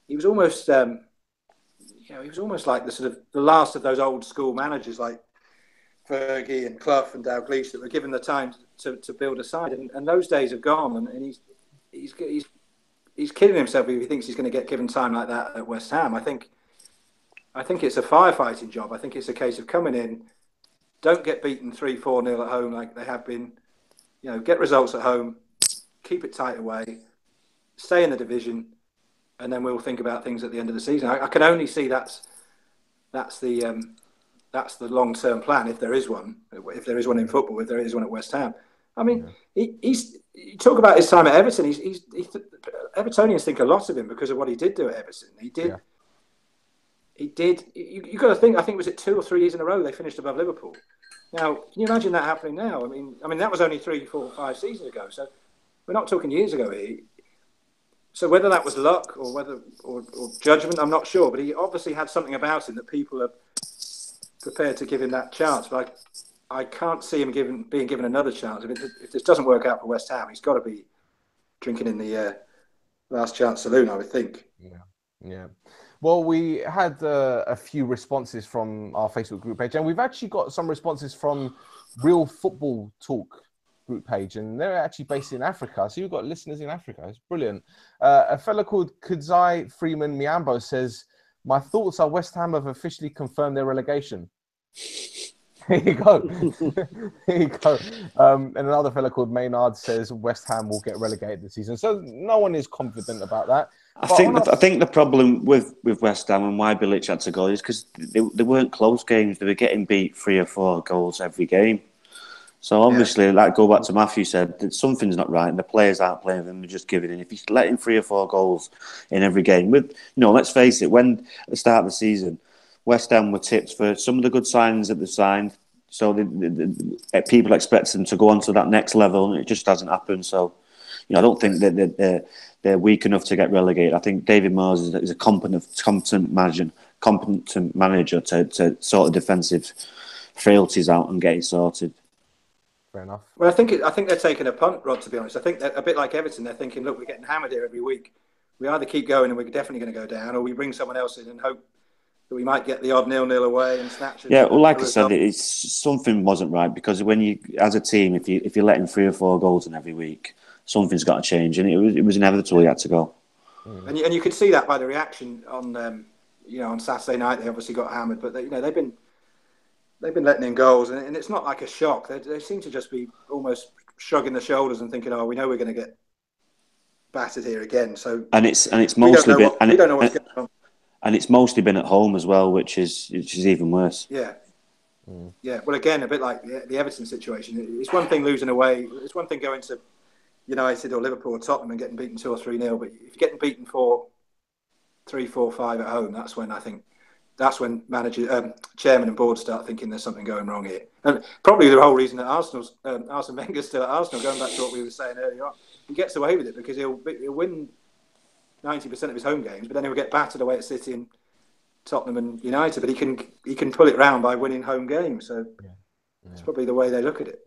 he was almost he was almost like the last of those old school managers like Fergie and Clough and Dalglish that were given the time to build a side, and those days have gone, and he's kidding himself if he thinks he's going to get given time like that at West Ham. I think it's a firefighting job. I think it's a case of coming in, don't get beaten 3-4-0 at home like they have been. Get results at home, keep it tight away, stay in the division, and then we'll think about things at the end of the season. I can only see that's the long-term plan if there is one. If there is one in football, if there is one at West Ham. I mean, he's you talk about his time at Everton. Evertonians think a lot of him because of what he did do at Everton. He did. Yeah. He did. You got to think. I think was it 2 or 3 years in a row they finished above Liverpool. Now, can you imagine that happening now? I mean that was only 3, 4, 5 seasons ago. So we're not talking years ago here. So whether that was luck or or judgment, I'm not sure. But he obviously had something about him that people are prepared to give him that chance. But I can't see him being given another chance. I mean, if this doesn't work out for West Ham, he's got to be drinking in the last chance saloon, I would think. Yeah. Well, we had a few responses from our Facebook group page, and we've actually got some responses from Real Football Talk group page, and they're actually based in Africa. So you've got listeners in Africa. It's brilliant. A fellow called Kudzai Freeman Miambo says, "My thoughts are West Ham have officially confirmed their relegation." Here you go. And another fellow called Maynard says West Ham will get relegated this season. So no one is confident about that. I think the problem with West Ham and why Bilic had to go is because they weren't close games. They were getting beat 3 or 4 goals every game. So obviously, go back to Matthew said, that something's not right and the players aren't playing them. They're just giving in. If he's letting 3 or 4 goals in every game, let's face it, when at the start of the season, West Ham were tipped for some of the good signings that they signed. So people expect them to go on to that next level, and it just hasn't happened. So, I don't think that they're weak enough to get relegated. I think David Moyes is a competent manager to sort of defensive frailties out and get it sorted. Fair enough. Well, I think they're taking a punt, Rod, to be honest. I think they're a bit like Everton. They're thinking, look, we're getting hammered here every week. We either keep going and we're definitely going to go down, or we bring someone else in and hope that we might get the odd 0-0 away and snatch it. Yeah, well, like I said, something wasn't right, because when you, as a team, if you're letting 3 or 4 goals in every week, something's got to change, and it was inevitable. You had to go. And you could see that by the reaction on on Saturday night. They obviously got hammered, but they've been letting in goals, and it's not like a shock. They seem to just be almost shrugging the shoulders and thinking, "Oh, we know we're going to get battered here again." So it's mostly been we don't know what's going on. And it's mostly been at home as well, which is even worse. Yeah. Yeah. Well, again, a bit like the Everton situation. It's one thing losing away. It's one thing going to United or Liverpool or Tottenham and getting beaten 2 or 3-0. But if you're getting beaten 4-3, 4-5 at home, that's when managers, chairman and board start thinking there's something going wrong here. And probably the whole reason that Arsene Wenger's still at Arsenal, going back to what we were saying earlier on, he gets away with it because he'll win 90% of his home games, but then he'll get battered away at City and Tottenham and United. But he can pull it round by winning home games. So it's probably the way they look at it.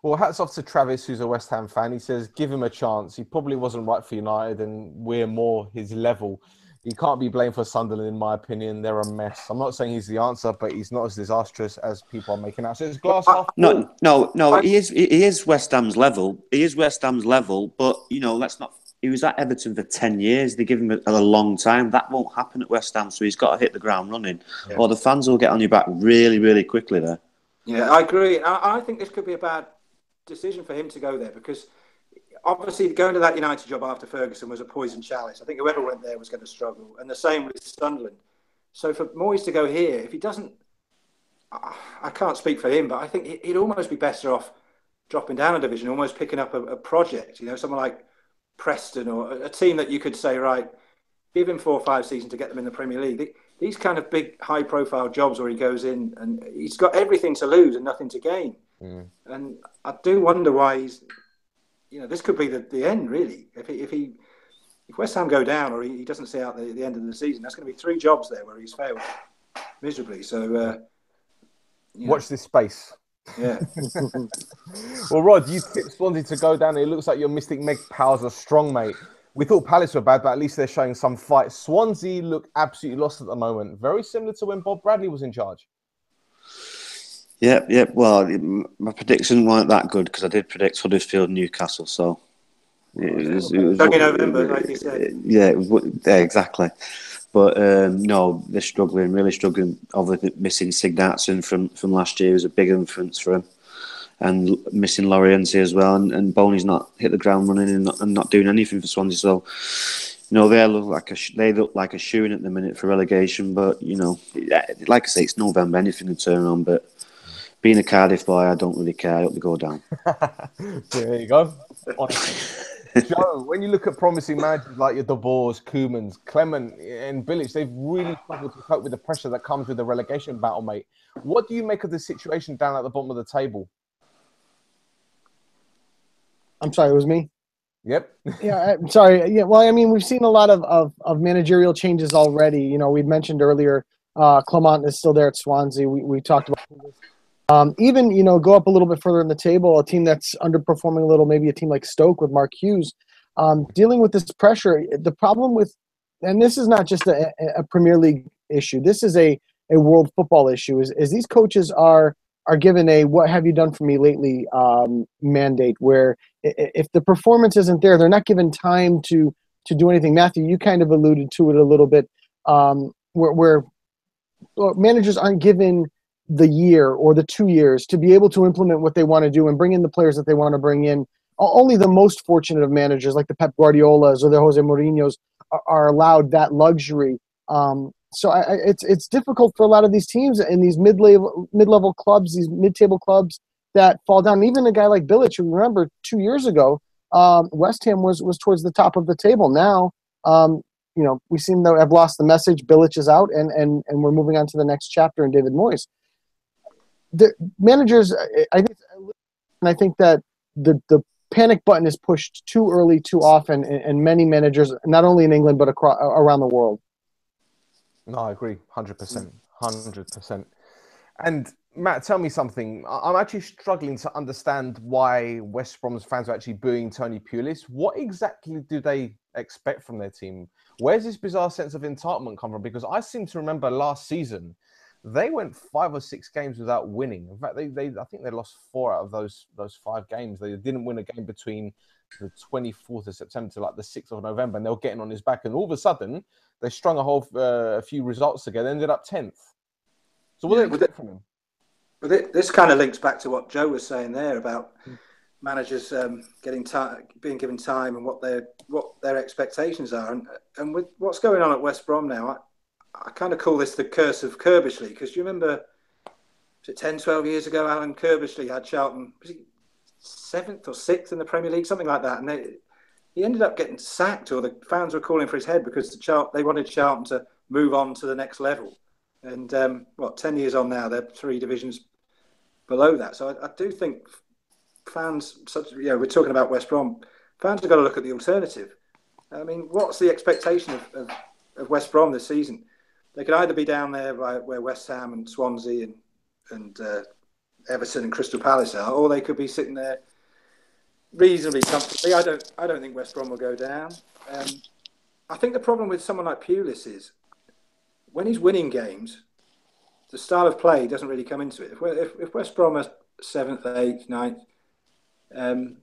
Well, hats off to Travis, who's a West Ham fan. He says, give him a chance. He probably wasn't right for United, and we're more his level. He can't be blamed for Sunderland, in my opinion. They're a mess. I'm not saying he's the answer, but he's not as disastrous as people are making out. So it's glass half full. No. He is West Ham's level. He is West Ham's level, but let's not. He was at Everton for 10 years. They give him a long time. That won't happen at West Ham, so he's got to hit the ground running, or the fans will get on your back really, really quickly there. Yeah, I agree. I think this could be a bad decision for him to go there, because obviously going to that United job after Ferguson was a poison chalice. I think whoever went there was going to struggle, and the same with Sunderland. So for Moyes to go here, if he doesn't, I can't speak for him, but I think he'd almost be better off dropping down a division, almost picking up a project. Someone like Preston, or a team that you could say, right, give him 4 or 5 seasons to get them in the Premier League. These kind of big, high-profile jobs where he goes in and he's got everything to lose and nothing to gain. And I do wonder why he's, this could be the end, really. If West Ham go down, or he doesn't see out the end of the season, that's going to be 3 jobs there where he's failed miserably. So watch this space. Yeah. Well, Rod, you tipped Swansea to go down. It looks like your Mystic Meg powers are strong, mate. We thought Palace were bad, but at least they're showing some fight. Swansea look absolutely lost at the moment. Very similar to when Bob Bradley was in charge. Yeah. Well, my predictions weren't that good, because I did predict Huddersfield, Newcastle. So it was November, like you said. Yeah, exactly. But no, they're really struggling. Obviously, missing Signarsson from last year was a big influence for him, and missing Lorienzi as well. And Boney's not hit the ground running and not doing anything for Swansea. So, they look like a shoe-in at the minute for relegation. But like I say, it's November, anything can turn on. But being a Cardiff boy, I don't really care. I hope they go down. There you go. Joe, when you look at promising managers like your De Boers, Koemans, Clement and Bilic, they've really struggled to cope with the pressure that comes with the relegation battle, mate. What do you make of the situation down at the bottom of the table? I'm sorry, it was me? Yep. Yeah, I'm sorry. Yeah, well, I mean, we've seen a lot of managerial changes already. We'd mentioned earlier, Clement is still there at Swansea. We talked about this. Even, go up a little bit further in the table, a team that's underperforming a little, maybe a team like Stoke with Mark Hughes, dealing with this pressure. The problem with, and this is not just a Premier League issue, this is a world football issue, is these coaches are given a what have you done for me lately mandate, where if the performance isn't there, they're not given time to do anything. Matthew, you kind of alluded to it a little bit, where managers aren't given the year or the 2 years to be able to implement what they want to do and bring in the players that they want to bring in. Only the most fortunate of managers, like the Pep Guardiolas or the Jose Mourinhos, are allowed that luxury. So it's difficult for a lot of these teams in these mid-level clubs, these mid-table clubs that fall down. And even a guy like Bilic, who, remember 2 years ago, West Ham was towards the top of the table. Now, we seem to have lost the message. Bilic is out, and we're moving on to the next chapter in David Moyes. the managers, I think that the panic button is pushed too early, too often, and many managers, not only in England but around the world. No, I agree, 100%, 100%. And Matt, tell me something. I'm actually struggling to understand why West Brom's fans are actually booing Tony Pulis. What exactly do they expect from their team? Where's this bizarre sense of entitlement come from? Because I seem to remember last season, they went 5 or 6 games without winning. In fact, I think they lost 4 out of those 5 games. They didn't win a game between the 24th of September to like the 6th of November, and they were getting on his back. And all of a sudden, they strung a few results together, ended up 10th. So what do they expect from him? But this kind of links back to what Joe was saying there about managers being given time and what their expectations are. And with what's going on at West Brom now, I kind of call this the curse of Kirbishley, because you remember, was it 10, 12 years ago, Alan Kirbishley had Charlton, was he 7th or 6th in the Premier League, something like that, and he ended up getting sacked, or the fans were calling for his head because they wanted Charlton to move on to the next level. And 10 years on now, they're 3 divisions below that. So I do think fans, we're talking about West Brom, fans have got to look at the alternative. I mean, what's the expectation of West Brom this season? They could either be down there where West Ham and Swansea and Everton and Crystal Palace are, or they could be sitting there reasonably comfortably. I don't think West Brom will go down. I think the problem with someone like Pulis is when he's winning games, the style of play doesn't really come into it. If West Brom are 7th, 8th, 9th,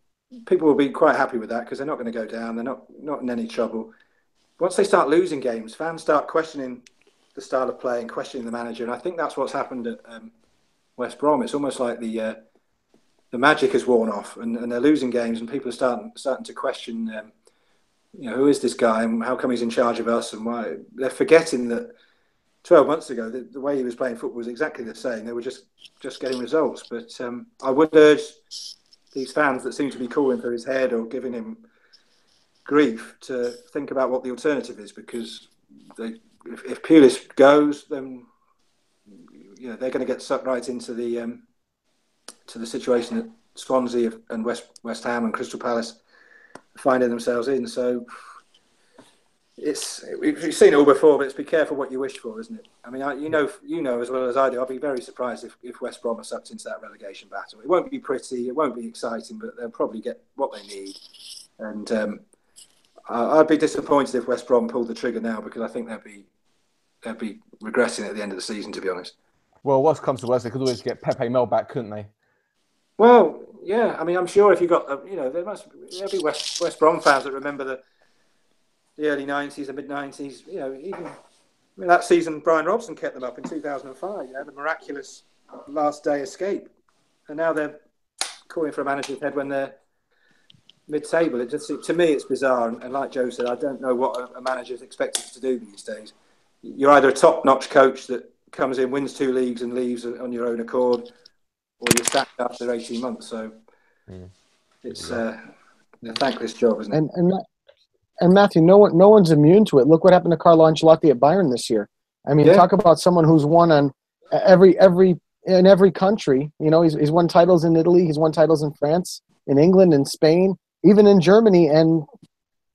people will be quite happy with that because they're not going to go down. They're not in any trouble. Once they start losing games, fans start questioning the style of play and questioning the manager. And I think that's what's happened at West Brom. It's almost like the magic has worn off, and they're losing games, and people are starting to question, who is this guy and how come he's in charge of us, and why. They're forgetting that 12 months ago, the way he was playing football was exactly the same. They were just getting results. But I would urge these fans that seem to be calling for his head or giving him grief to think about what the alternative is, because if Pulis goes, then they're going to get sucked right into the situation that Swansea and West Ham and Crystal Palace are finding themselves in. So we've seen it all before, but it's be careful what you wish for, isn't it? I mean, you know as well as I do. I'll be very surprised if West Brom are sucked into that relegation battle. It won't be pretty, it won't be exciting, but they'll probably get what they need. And I'd be disappointed if West Brom pulled the trigger now, because I think they'd be regressing at the end of the season, to be honest. Well, worst comes to worst, they could always get Pepe Mel back, couldn't they? Well, yeah. I mean, I'm sure if you got, there'll be West Brom fans that remember the early 90s, the mid 90s. That season, Brian Robson kept them up in 2005. The miraculous last day escape, and now they're calling for a manager's head when they're mid-table. To me, it's bizarre. And like Joe said, I don't know what a manager is expected to do these days. You're either a top-notch coach that comes in, wins 2 leagues, and leaves on your own accord, or you're sacked after 18 months. So it's a thankless job, isn't it? And Matthew, no one's immune to it. Look what happened to Carlo Ancelotti at Bayern this year. I mean, talk about someone who's won on every country. He's won titles in Italy, he's won titles in France, in England, in Spain, even in Germany. And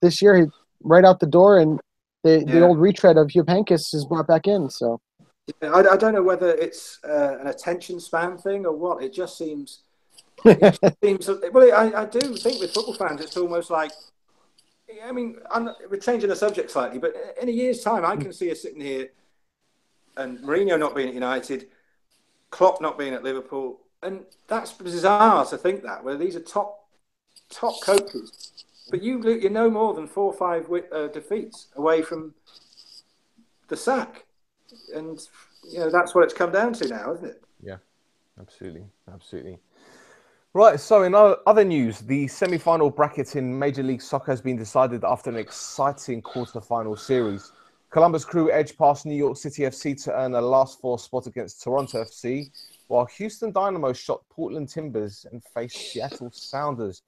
this year, he right out the door, and the old retread of Jupp Heynckes is brought back in. So I don't know whether it's an attention span thing or what. It just seems. Well, I do think with football fans, it's almost like. I mean, we're changing the subject slightly, but in a year's time, I can see us sitting here and Mourinho not being at United, Klopp not being at Liverpool, and that's bizarre to think that, where these are top coaches, but you're no more than 4 or 5 defeats away from the sack, and that's what it's come down to now, isn't it? Yeah, absolutely. Right, so in other news, the semi-final bracket in Major League Soccer has been decided after an exciting quarter-final series. Columbus Crew edged past New York City FC to earn a last 4 spot against Toronto FC, while Houston Dynamo shot Portland Timbers and faced Seattle Sounders.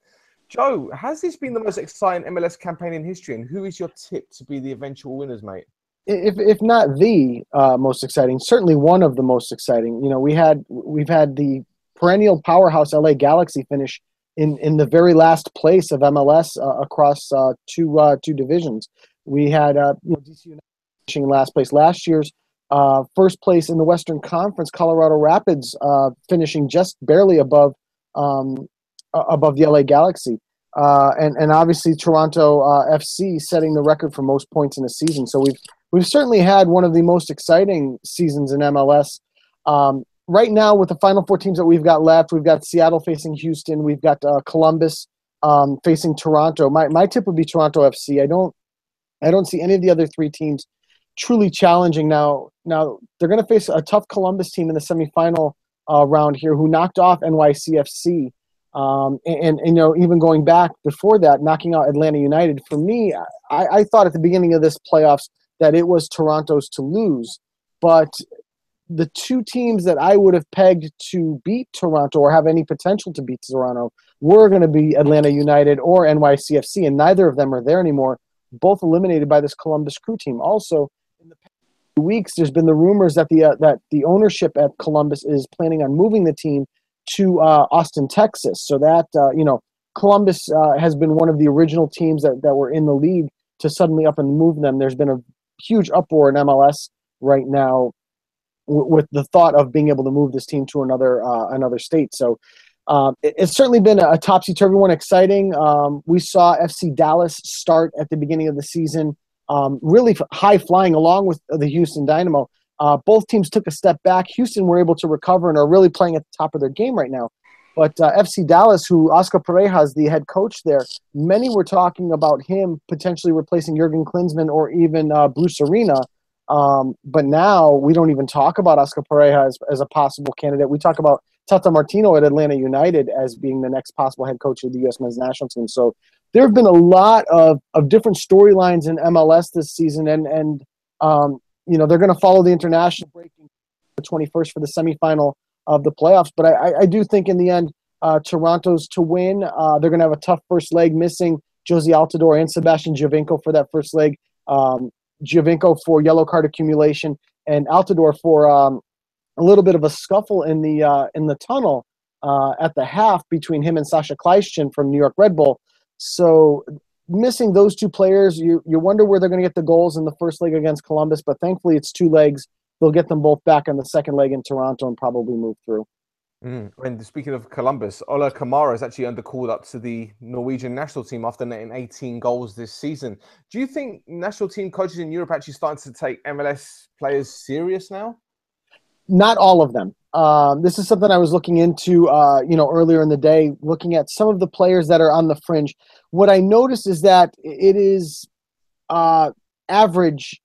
Joe, has this been the most exciting MLS campaign in history, and who is your tip to be the eventual winners, mate? if not the most exciting, certainly one of the most exciting. You know, we've had the perennial powerhouse LA Galaxy finish in the very last place of MLS across two divisions. We had DC United finishing in last place last year's. First place in the Western Conference, Colorado Rapids finishing just barely above the LA Galaxy. And obviously Toronto FC setting the record for most points in a season. So we've certainly had one of the most exciting seasons in MLS. Right now, with the final four teams that we've got left, we've got Seattle facing Houston. We've got Columbus facing Toronto. My tip would be Toronto FC. I don't see any of the other three teams truly challenging. Now they're going to face a tough Columbus team in the semifinal round here, who knocked off NYCFC. And you know, even going back before that, knocking out Atlanta United. For me, I thought at the beginning of this playoffs that it was Toronto's to lose, but the two teams that I would have pegged to beat Toronto or have any potential to beat Toronto were going to be Atlanta United or NYCFC, and neither of them are there anymore, both eliminated by this Columbus Crew team. Also, in the past few weeks, there's been the rumors that the ownership at Columbus is planning on moving the team to Austin, Texas. So that, Columbus has been one of the original teams that were in the league to suddenly up and move them. There's been a huge uproar in MLS right now with the thought of being able to move this team to another state. So it's certainly been a topsy-turvy one, exciting. We saw FC Dallas start at the beginning of the season, really high-flying along with the Houston Dynamo. Both teams took a step back. Houston were able to recover and are really playing at the top of their game right now. But FC Dallas, who Oscar Pareja is the head coach there, many were talking about him potentially replacing Jurgen Klinsmann or even Bruce Arena. But now we don't even talk about Oscar Pareja as a possible candidate. We talk about Tata Martino at Atlanta United as being the next possible head coach of the U.S. men's national team. So there have been a lot of different storylines in MLS this season, and they're going to follow the international break the 21st for the semifinal of the playoffs. But I do think in the end, Toronto's to win. They're going to have a tough first leg, missing Josie Altidore and Sebastian Giovinco for that first leg. Giovinco for yellow card accumulation, and Altidore for a little bit of a scuffle in the tunnel at the half between him and Sasha Kleishin from New York Red Bull. So missing those two players, you wonder where they're going to get the goals in the first leg against Columbus, but thankfully it's two legs. They'll get them both back in the second leg in Toronto and probably move through. And speaking of Columbus, Ola Kamara is actually undercalled up to the Norwegian national team after netting 18 goals this season. Do you think national team coaches in Europe actually starting to take MLS players serious now? Not all of them. This is something I was looking into, earlier in the day, looking at some of the players that are on the fringe. What I noticed is that it is average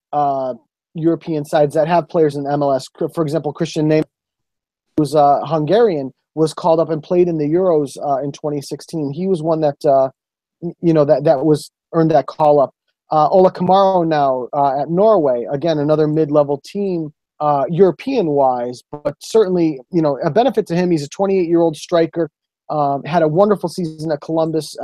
European sides that have players in MLS. For example, Christian Neymar, who's Hungarian, was called up and played in the Euros in 2016. He was one that that was earned that call up. Ola Kamara now at Norway, again another mid-level team, European-wise, but certainly a benefit to him. He's a 28-year-old striker. Had a wonderful season at Columbus.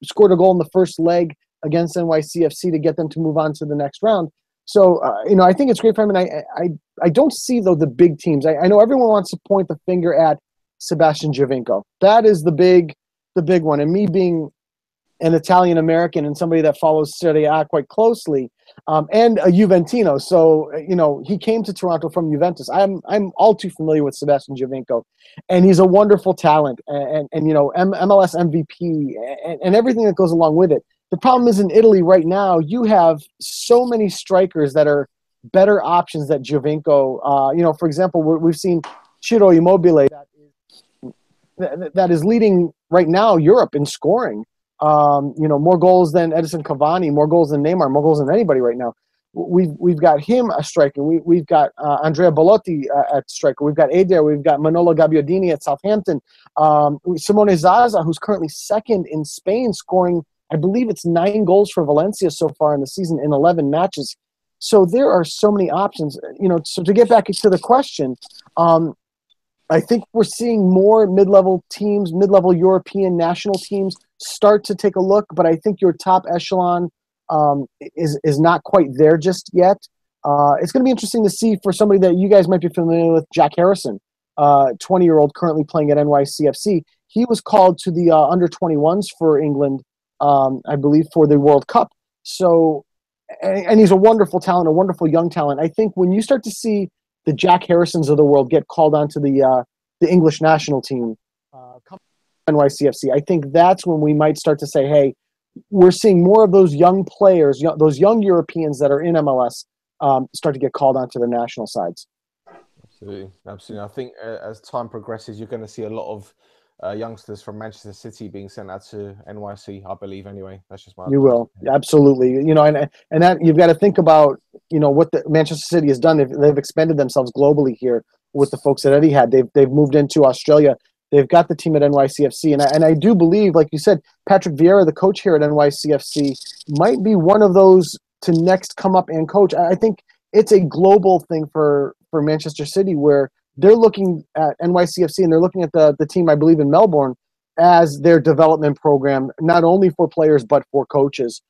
Scored a goal in the first leg against NYCFC to get them to move on to the next round. So, I think it's great for him, and I don't see, though, the big teams. I know everyone wants to point the finger at Sebastian Giovinco. That is the big one. And me being an Italian-American and somebody that follows Serie A quite closely, and a Juventino. So, he came to Toronto from Juventus. I'm all too familiar with Sebastian Giovinco, and he's a wonderful talent and MLS MVP and everything that goes along with it. The problem is in Italy right now, you have so many strikers that are better options than Giovinco. For example, we've seen Ciro Immobile that is leading right now Europe in scoring. More goals than Edison Cavani, more goals than Neymar, more goals than anybody right now. We've got him a striker. We've got Andrea Belotti at striker. We've got Eder. We've got Manolo Gabbiadini at Southampton. Simone Zaza, who's currently second in Spain, scoring, I believe it's 9 goals for Valencia so far in the season in 11 matches. So there are so many options. So to get back to the question, I think we're seeing more mid-level teams, mid-level European national teams start to take a look, but I think your top echelon is not quite there just yet. It's going to be interesting to see for somebody that you guys might be familiar with, Jack Harrison, 20-year-old currently playing at NYCFC. He was called to the under-21s for England, I believe, for the World Cup. So, and he's a wonderful talent, a wonderful young talent. I think when you start to see the Jack Harrisons of the world get called onto the English national team, NYCFC, I think that's when we might start to say, hey, we're seeing more of those young players, those young Europeans that are in MLS, start to get called onto the national sides. Absolutely. I think as time progresses, you're going to see a lot of youngsters from Manchester City being sent out to NYC, I believe. Anyway, that's just my. You will, absolutely. And that you've got to think about, what the Manchester City has done. They've expanded themselves globally here with the folks that Etihad. They've moved into Australia. They've got the team at NYCFC, and I do believe, like you said, Patrick Vieira, the coach here at NYCFC, might be one of those to next come up and coach. I think it's a global thing for Manchester City, where they're looking at NYCFC and they're looking at the team, I believe, in Melbourne as their development program, not only for players but for coaches.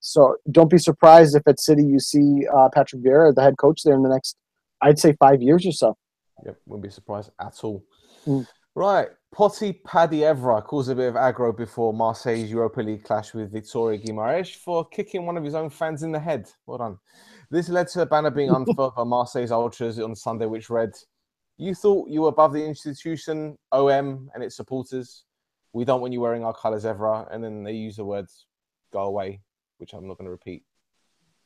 So don't be surprised if at City you see Patrick Vieira, the head coach there, in the next, I'd say, 5 years or so. Yep, wouldn't be surprised at all. Mm. Right, Potty Paddy Evra caused a bit of aggro before Marseille's Europa League clash with Victoria Guimaraes for kicking one of his own fans in the head. Well done. This led to a banner being unfurled by Marseille's ultras on Sunday, which read, "You thought you were above the institution, OM, and its supporters. We don't want you wearing our colours, Evra." And then they use the words, "Go away," which I'm not going to repeat,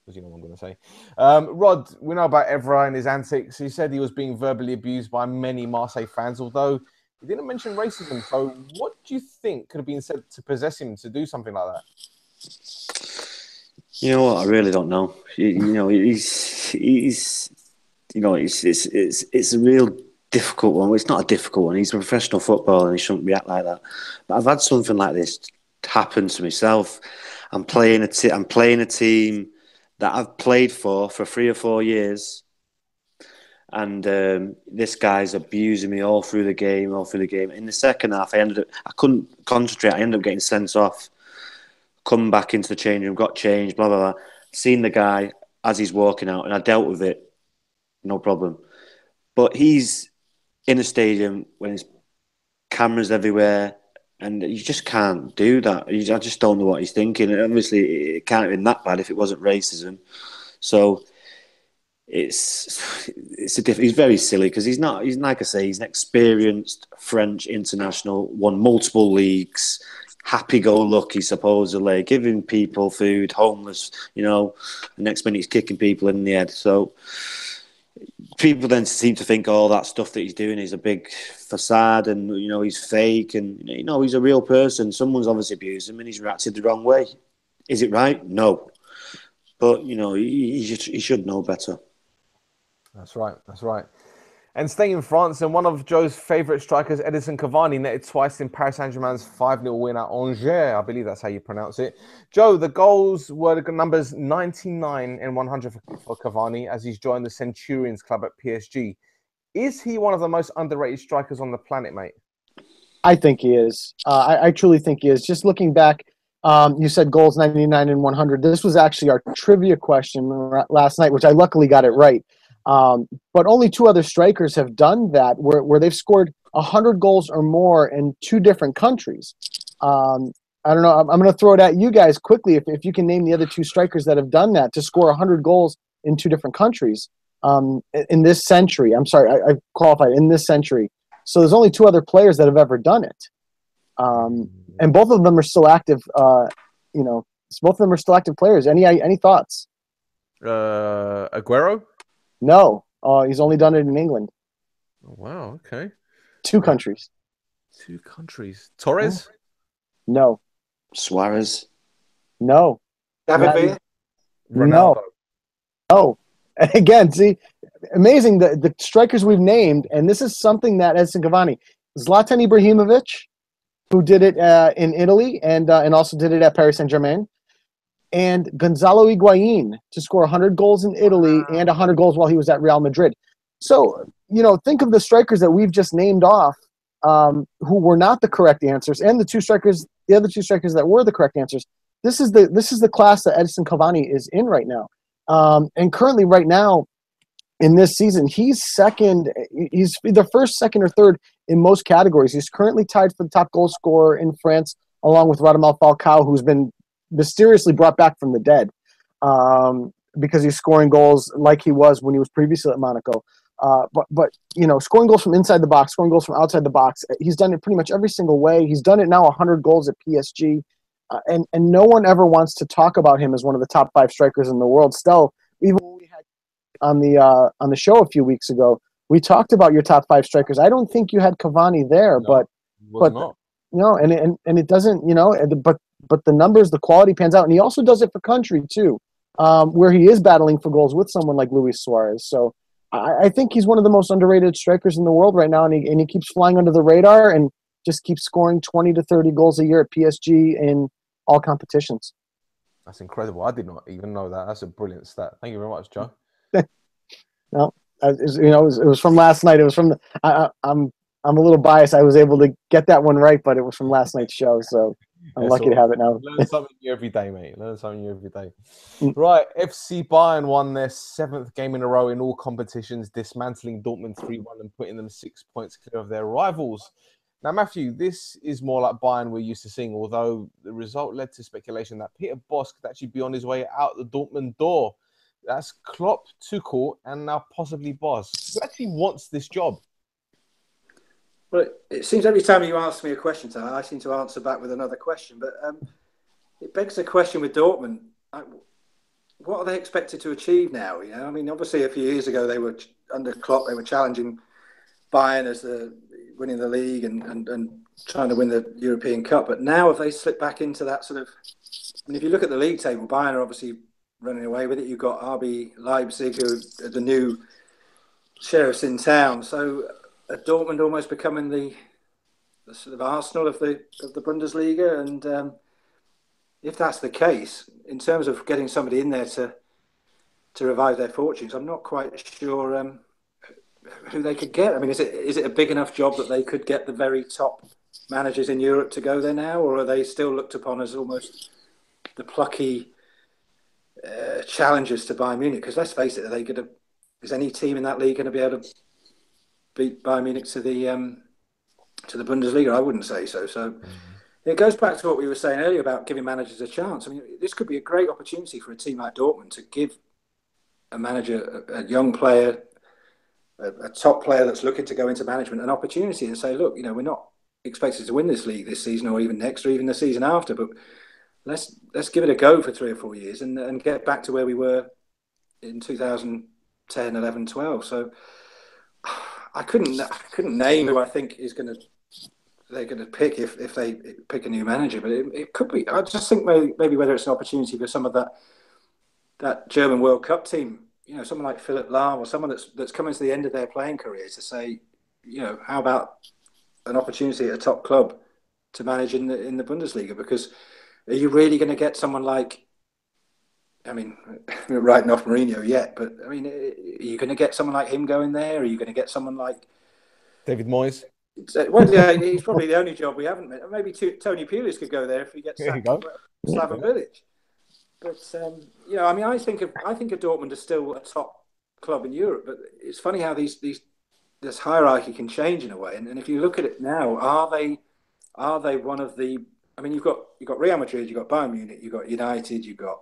because you know what I'm going to say. Rod, we know about Evra and his antics. He said he was being verbally abused by many Marseille fans, although he didn't mention racism. So what do you think could have been said to possess him to do something like that? You know what? I really don't know. It's a real difficult one. Well, it's not a difficult one. He's a professional footballer and he shouldn't react like that. But I've had something like this happen to myself. I'm playing a team that I've played for 3 or 4 years, and this guy's abusing me all through the game. In the second half, I couldn't concentrate. I ended up getting sent off. Come back into the changing room, got changed, blah, blah, blah. Seen the guy as he's walking out, and I dealt with it, no problem. But he's in a stadium when there's cameras everywhere, and you just can't do that. I just don't know what he's thinking. And obviously, it can't have been that bad if it wasn't racism. So he's very silly, because he's like I say, he's an experienced French international, won multiple leagues, happy-go-lucky, supposedly, giving people food, homeless, the next minute he's kicking people in the head. So people then seem to think all that stuff that he's doing is a big facade, and, he's fake, and, he's a real person. Someone's obviously abused him and he's reacted the wrong way. Is it right? No. But, he should know better. That's right. And staying in France, and one of Joe's favourite strikers, Edinson Cavani, netted twice in Paris Saint-Germain's 5-0 win at Angers. I believe that's how you pronounce it. Joe, the goals were the numbers 99 and 100 for Cavani as he's joined the Centurions club at PSG. Is he one of the most underrated strikers on the planet, mate? I think he is. I truly think he is. Just looking back, you said goals 99 and 100. This was actually our trivia question last night, which I luckily got it right. But only 2 other strikers have done that, where they've scored 100 goals or more in 2 different countries. I don't know. I'm going to throw it at you guys quickly. If you can name the other 2 strikers that have done that, to score 100 goals in 2 different countries in this century. I'm sorry, I qualified in this century. So there's only 2 other players that have ever done it. And both of them are still active. Both of them are still active players. Any thoughts? Aguero? No, he's only done it in England. Oh, wow, okay. 2 countries. 2 countries. Torres? No. Suarez? No. David Villa? Ronaldo? No. Again, see, amazing the strikers we've named, and this is something that Edinson Cavani, Zlatan Ibrahimovic, who did it in Italy and also did it at Paris Saint-Germain, and Gonzalo Higuain to score 100 goals in Italy and 100 goals while he was at Real Madrid. So, think of the strikers that we've just named off who were not the correct answers, and the other two strikers that were the correct answers. This is the class that Edinson Cavani is in right now. And currently, right now, in this season, he's second. He's either first, second, or third in most categories. He's currently tied for the top goal scorer in France, along with Radamel Falcao, who's been mysteriously brought back from the dead because he's scoring goals like he was when he was previously at Monaco. But scoring goals from inside the box, scoring goals from outside the box. He's done it pretty much every single way. He's done it now 100 goals at PSG, and no one ever wants to talk about him as one of the top 5 strikers in the world. Still, even when we had on the show a few weeks ago, we talked about your top 5 strikers. I don't think you had Cavani there, but not. And it doesn't, but the numbers, the quality pans out, and he also does it for country too, where he is battling for goals with someone like Luis Suarez. So I think he's one of the most underrated strikers in the world right now, and he keeps flying under the radar and just keeps scoring 20 to 30 goals a year at PSG in all competitions. That's incredible. I did not even know that. That's a brilliant stat. Thank you very much, Joe. No, it was from last night. It was from I'm a little biased. I was able to get that one right, but it was from last night's show, so I'm lucky to have it now. Learn something new every day, mate. Learn something new every day. Right, FC Bayern won their 7th game in a row in all competitions, dismantling Dortmund 3-1 and putting them 6 points clear of their rivals. Now, Matthew, this is more like Bayern we're used to seeing, although the result led to speculation that Peter Bosz could actually be on his way out the Dortmund door. That's Klopp, Tuchel, and now possibly Bosz. Who actually wants this job? Well, it seems every time you ask me a question, I seem to answer back with another question. But it begs the question with Dortmund: what are they expected to achieve now? I mean, obviously, a few years ago they were under Klopp. They were challenging Bayern as winning the league and trying to win the European Cup. But now, have they slipped back into that sort of? I mean, if you look at the league table, Bayern are obviously running away with it. You've got RB Leipzig, who are the new sheriffs in town. So Dortmund almost becoming the sort of Arsenal of the Bundesliga. And if that's the case, in terms of getting somebody in there to revive their fortunes, I'm not quite sure who they could get. I mean, is it a big enough job that they could get the very top managers in Europe to go there now, or are they still looked upon as almost the plucky challengers to Bayern Munich? Because let's face it, is any team in that league going to be able to beat Bayern Munich to the Bundesliga? I wouldn't say so. So it goes back to what we were saying earlier about giving managers a chance. I mean, this could be a great opportunity for a team like Dortmund to give a manager, a young player, a top player that's looking to go into management, an opportunity to say, look, we're not expected to win this league this season or even next or even the season after, but let's give it a go for 3 or 4 years and get back to where we were in 2010, 11, 12. So I couldn't name who I think they're going to pick if they pick a new manager, but it could be. I just think maybe whether it's an opportunity for some of that German World Cup team, someone like Philipp Lahm or someone that's coming to the end of their playing career to say, how about an opportunity at a top club to manage in the Bundesliga? Because are you really going to get someone like, I mean, we're writing off Mourinho yet, but I mean, are you going to get someone like him going there? Are you going to get someone like David Moyes? Well, yeah, he's probably the only job we haven't met. Maybe Tony Pulis could go there if he gets sacked from Slaven Bilic. But I mean, I think of Dortmund as still a top club in Europe. But it's funny how this hierarchy can change in a way. And if you look at it now, are they one of the? I mean, you've got Real Madrid, you've got Bayern Munich, you've got United, you've got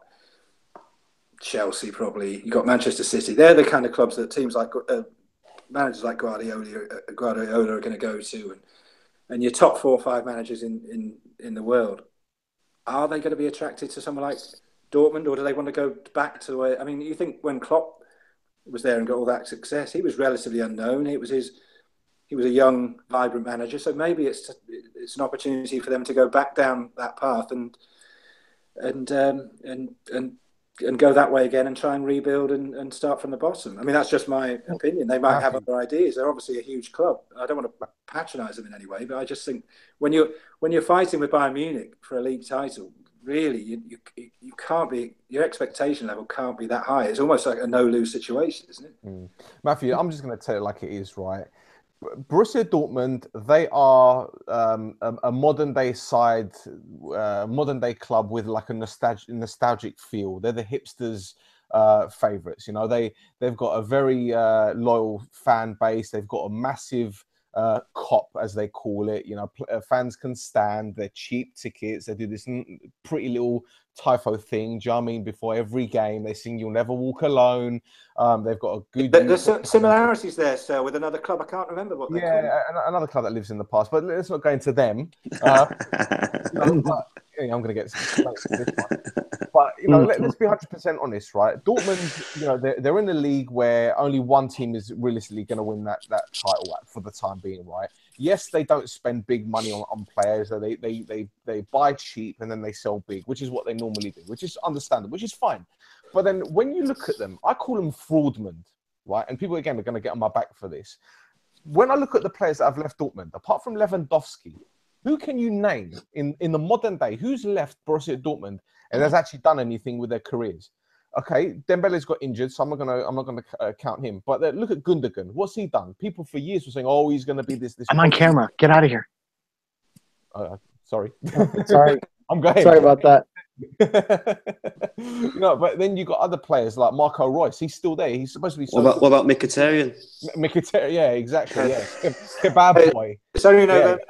Chelsea, probably you've got Manchester City. They're the kind of clubs that teams like managers like Guardiola are going to go to, and your top 4 or 5 managers in the world. Are they going to be attracted to someone like Dortmund, or do they want to go back to where? I mean, you think when Klopp was there and got all that success, he was relatively unknown. He was a young, vibrant manager, so maybe it's an opportunity for them to go back down that path and go that way again and try and rebuild and start from the bottom. I mean, that's just my opinion. They might have other ideas. They're obviously a huge club. I don't want to patronise them in any way, but I just think when you're fighting with Bayern Munich for a league title, really you can't be, your expectation level can't be that high. It's almost like a no-lose situation, isn't it? Matthew, I'm just going to tell it like it is, right? Borussia Dortmund, they are a modern day side, modern day club with like a nostalgic feel. They're the hipsters favourites. You know, they've got a very loyal fan base. They've got a massive cop, as they call it. You know, fans can stand. They're cheap tickets. They do this pretty little typho thing. Do you know what I mean? Before every game, they sing "You'll Never Walk Alone." They've got a good. There's similarities there, sir, with another club. I can't remember what they're called. Yeah, another club that lives in the past, but let's not go into them. I'm going to get this one. But, you know, let's be 100% honest, right? Dortmund, you know, they're in the league where only one team is realistically going to win that title for the time being, right? Yes, they don't spend big money on players. So they buy cheap and then they sell big, which is what they normally do, which is understandable, which is fine. But then when you look at them, I call them fraudmen, right? And people, again, are going to get on my back for this. When I look at the players that have left Dortmund, apart from Lewandowski, who can you name in the modern day who's left Borussia Dortmund and has actually done anything with their careers? Okay, Dembele's got injured, so I'm not gonna count him. But look at Gundogan. What's he done? People for years were saying, "Oh, he's going to be this." I'm on camera. Get out of here. Sorry. Sorry. I'm going. Sorry about that. You know, but then you got other players like Marco Reus. He's still there. He's supposed to be. What about Mkhitaryan? Mkhitaryan, yeah, exactly. Yeah, kebab boy. It's only November.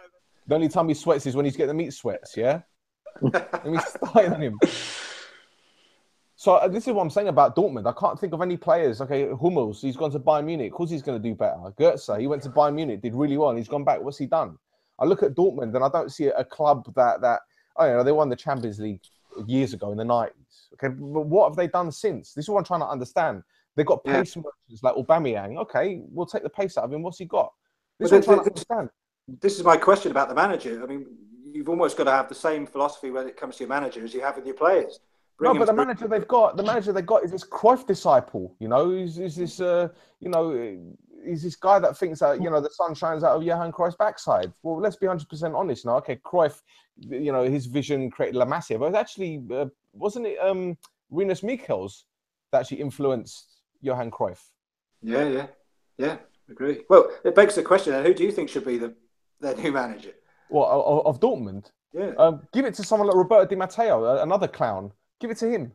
The only time he sweats is when he's getting the meat sweats, yeah? Let me start on him. So this is what I'm saying about Dortmund. I can't think of any players. Okay, Hummels, he's gone to Bayern Munich. Of course he's going to do better. Goetze, he went to Bayern Munich, did really well, and he's gone back. What's he done? I look at Dortmund, and I don't see a club that oh, you know, they won the Champions League years ago in the 90s. Okay, but what have they done since? This is what I'm trying to understand. They've got pace merchants like Aubameyang. Okay, we'll take the pace out of him. What's he got? This is what I'm trying to understand. This is my question about the manager. I mean, you've almost got to have the same philosophy when it comes to your manager as you have with your players. No, but the manager they've got is this Cruyff disciple. You know, he's this he's this guy that thinks that, you know, the sun shines out of Johan Cruyff's backside. Well, let's be 100% honest now. Okay, Cruyff, you know, his vision created La Masia, but actually, wasn't it Rinus Michels that actually influenced Johan Cruyff? Yeah, agree. Well, it begs the question: who do you think should be their new manager? Well, of Dortmund? Yeah. Give it to someone like Roberto Di Matteo, another clown. Give it to him.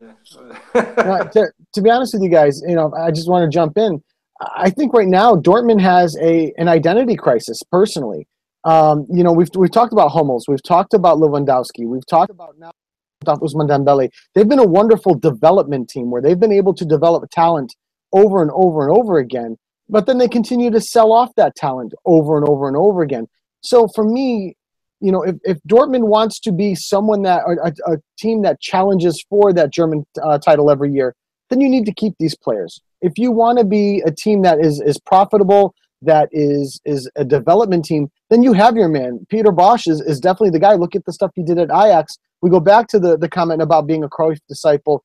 To be honest with you guys, you know, I just want to jump in. I think right now Dortmund has an identity crisis. Personally, you know, we've talked about Hummels, we've talked about Lewandowski, we've talked about now Ousmane Dembele. They've been a wonderful development team where they've been able to develop talent over and over and over again. But then they continue to sell off that talent over and over and over again. So for me, you know, if Dortmund wants to be someone that a team that challenges for that German title every year, then you need to keep these players. If you want to be a team that is profitable, that is a development team, then you have your man. Peter Bosz is definitely the guy. Look at the stuff he did at Ajax. We go back to the comment about being a Cruyff disciple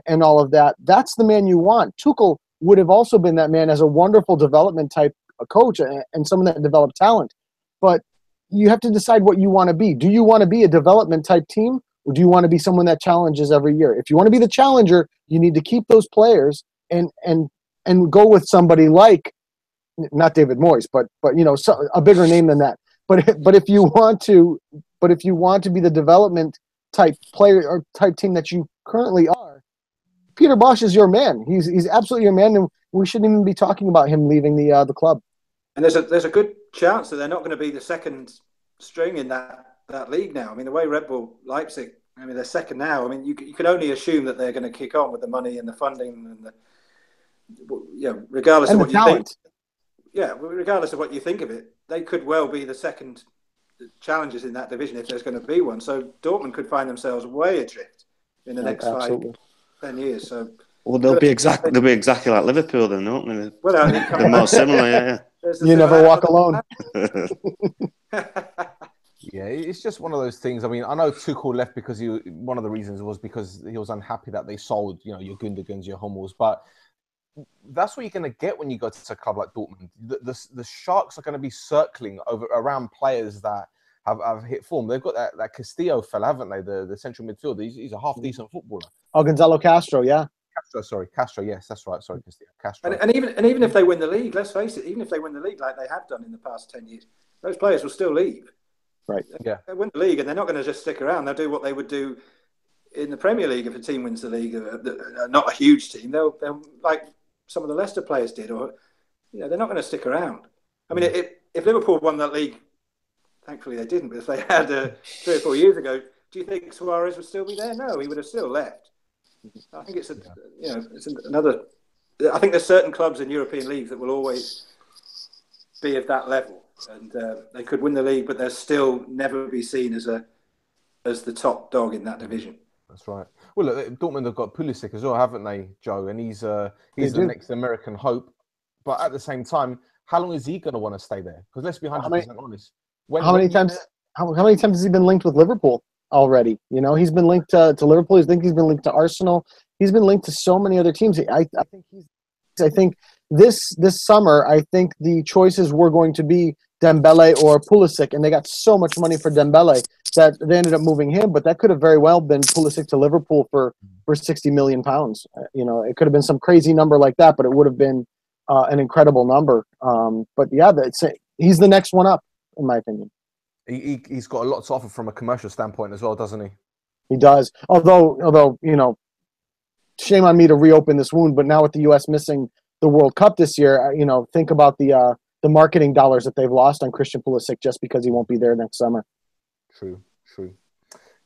and all of that. That's the man you want. Tuchel would have also been that man as a wonderful development type coach and someone that developed talent. But you have to decide what you want to be. Do you want to be a development type team, or do you want to be someone that challenges every year? If you want to be the challenger, you need to keep those players and go with somebody like, not David Moyes, but you know, a bigger name than that. But if you want to be the development type player or type team that you currently are, Peter Bosz is your man. He's absolutely your man, and we shouldn't even be talking about him leaving the club. And there's a good chance that they're not going to be the second string in that league now. I mean, the way Red Bull Leipzig, I mean, they're second now. I mean, you can only assume that they're going to kick on with the money and the funding and regardless of what you think. Yeah, regardless of what you think of it, they could well be the second challengers in that division if there's going to be one. So Dortmund could find themselves way adrift in the next 5-10 years. So, well, they'll be exactly like Liverpool, then, won't they? Well, they're more similar, yeah. You never walk alone. Yeah, it's just one of those things. I mean, I know Tuchel left because one of the reasons was because he was unhappy that they sold, you know, your Gundigans, your Hummels, but that's what you're going to get when you go to a club like Dortmund. The Sharks are going to be circling around players that have hit form. They've got that Castillo fella, haven't they? The central midfielder. He's a half decent footballer. Oh, Gonzalo Castro, yeah. Castro. Yes, that's right. Sorry, Castillo. Castro. And even if they win the league, let's face it. Even if they win the league like they have done in the past 10 years, those players will still leave. Right. Yeah. They win the league, and they're not going to just stick around. They'll do what they would do in the Premier League, if a team wins the league, not a huge team, they'll like some of the Leicester players did, or they're not going to stick around. I mean, if Liverpool won that league, thankfully they didn't, but if they had 3 or 4 years ago, do you think Suarez would still be there? No, he would have still left. I think it's another. I think there's certain clubs in European leagues that will always be of that level, and they could win the league, but they'll still never be seen as the top dog in that division. That's right. Well, look, Dortmund have got Pulisic as well, haven't they, Joe? And he's the next American hope. But at the same time, how long is he going to want to stay there? Because let's be 100% honest. How many times has he been linked with Liverpool already? He's been linked to Liverpool. He's been linked to Arsenal. He's been linked to so many other teams. I think this summer, I think the choices were going to be Dembele or Pulisic, and they got so much money for Dembele that they ended up moving him. But that could have very well been Pulisic to Liverpool for £60 million. It could have been some crazy number like that, but it would have been an incredible number. But yeah, he's the next one up, in my opinion. He's got a lot to offer from a commercial standpoint as well, doesn't he? He does. Although shame on me to reopen this wound, but now with the U.S. missing the World Cup this year, think about the marketing dollars that they've lost on Christian Pulisic just because he won't be there next summer. True.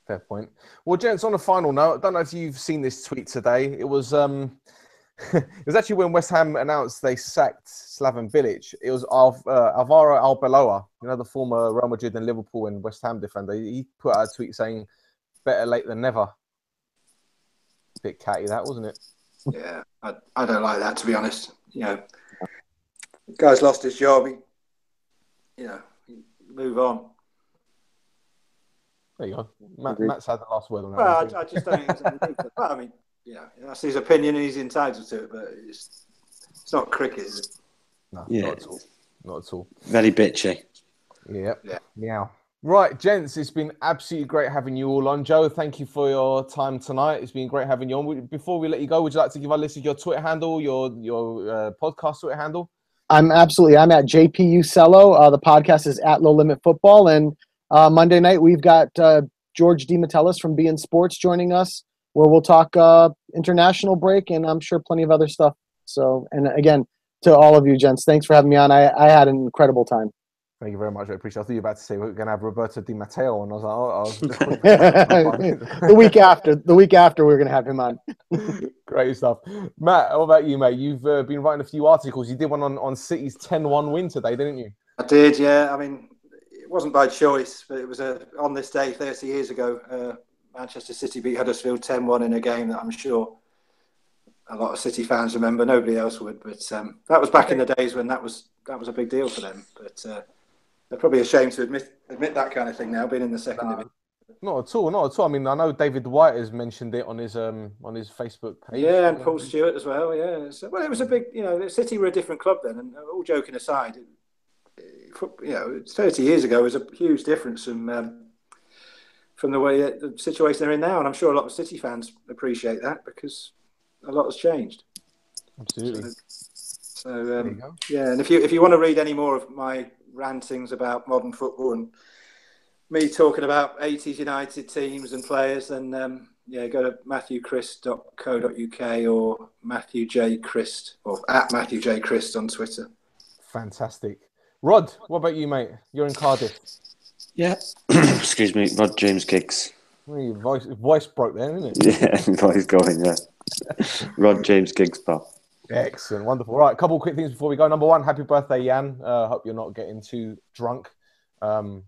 Fair point. Well, gents, on a final note, I don't know if you've seen this tweet today. It was it was actually when West Ham announced they sacked Slaven Bilic. It was Alvaro Arbeloa, the former Real Madrid and Liverpool and West Ham defender. He put out a tweet saying, "Better late than never." Bit catty, that, wasn't it? Yeah, I don't like that, to be honest. The guy's lost his job. Move on. There you go. Matt's had the last word on that. Well, I just don't think it's well, I mean, that's his opinion and he's entitled to it, but it's not cricket, is it? No, not at all. Not at all. Very bitchy. Yep. Yeah. Meow. Right, gents, it's been absolutely great having you all on. Joe, thank you for your time tonight. It's been great having you on. Before we let you go, would you like to give our listeners your Twitter handle, your podcast Twitter handle? I'm at JP Uccello. The podcast is at Low Limit Futbol. And Monday night, we've got George DiMattelis from BN Sports joining us, where we'll talk international break and I'm sure plenty of other stuff. So, and again, to all of you, gents, thanks for having me on. I had an incredible time. Thank you very much. I appreciate it. I thought you were about to say we're going to have Roberto Di Matteo, and I was like, the week after we're going to have him on. Great stuff. Matt, how about you, mate? You've been writing a few articles. You did one on City's 10-1 win today, didn't you? I did, yeah. I mean, it wasn't by choice, but it was on this day 30 years ago, Manchester City beat Huddersfield 10-1 in a game that I'm sure a lot of City fans remember. Nobody else would, but that was back in the days when that was a big deal for them. But they're probably ashamed to admit that kind of thing now, being in the second division. Not at all. I mean, I know David White has mentioned it on his Facebook page. Yeah, and Paul Stewart as well. Yeah, so, well, it was a big. City were a different club then, and all joking aside, 30 years ago was a huge difference from the way the situation they're in now, and I'm sure a lot of City fans appreciate that because a lot has changed. Absolutely. So yeah, and if you want to read any more of my rantings about modern football and me talking about 80s United teams and players, then go to matthewcrist.co.uk or Matthew J. Crist or at Matthew J. Crist on Twitter. Fantastic. Rod, what about you, mate? You're in Cardiff. Yeah. Excuse me, Rod James Giggs. Well, your voice broke there, isn't it? Yeah, voice going, yeah. Rod James Giggs, pal. Excellent, wonderful. Right, a couple of quick things before we go. Number one, happy birthday, Jan. Hope you're not getting too drunk. But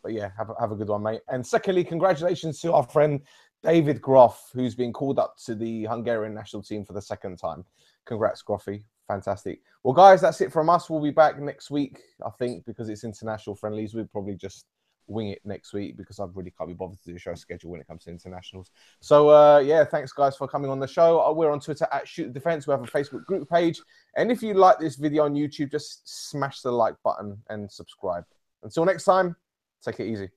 yeah, have a good one, mate. And secondly, congratulations to our friend David Groff, who's been called up to the Hungarian national team for the second time. Congrats, Groffy. Fantastic. Well, guys, that's it from us. We'll be back next week, I think, because it's international friendlies. We'll probably just wing it next week because I really can't be bothered to do a show schedule when it comes to internationals. So, thanks, guys, for coming on the show. We're on Twitter at Shoot the Defense. We have a Facebook group page. And if you like this video on YouTube, just smash the like button and subscribe. Until next time, take it easy.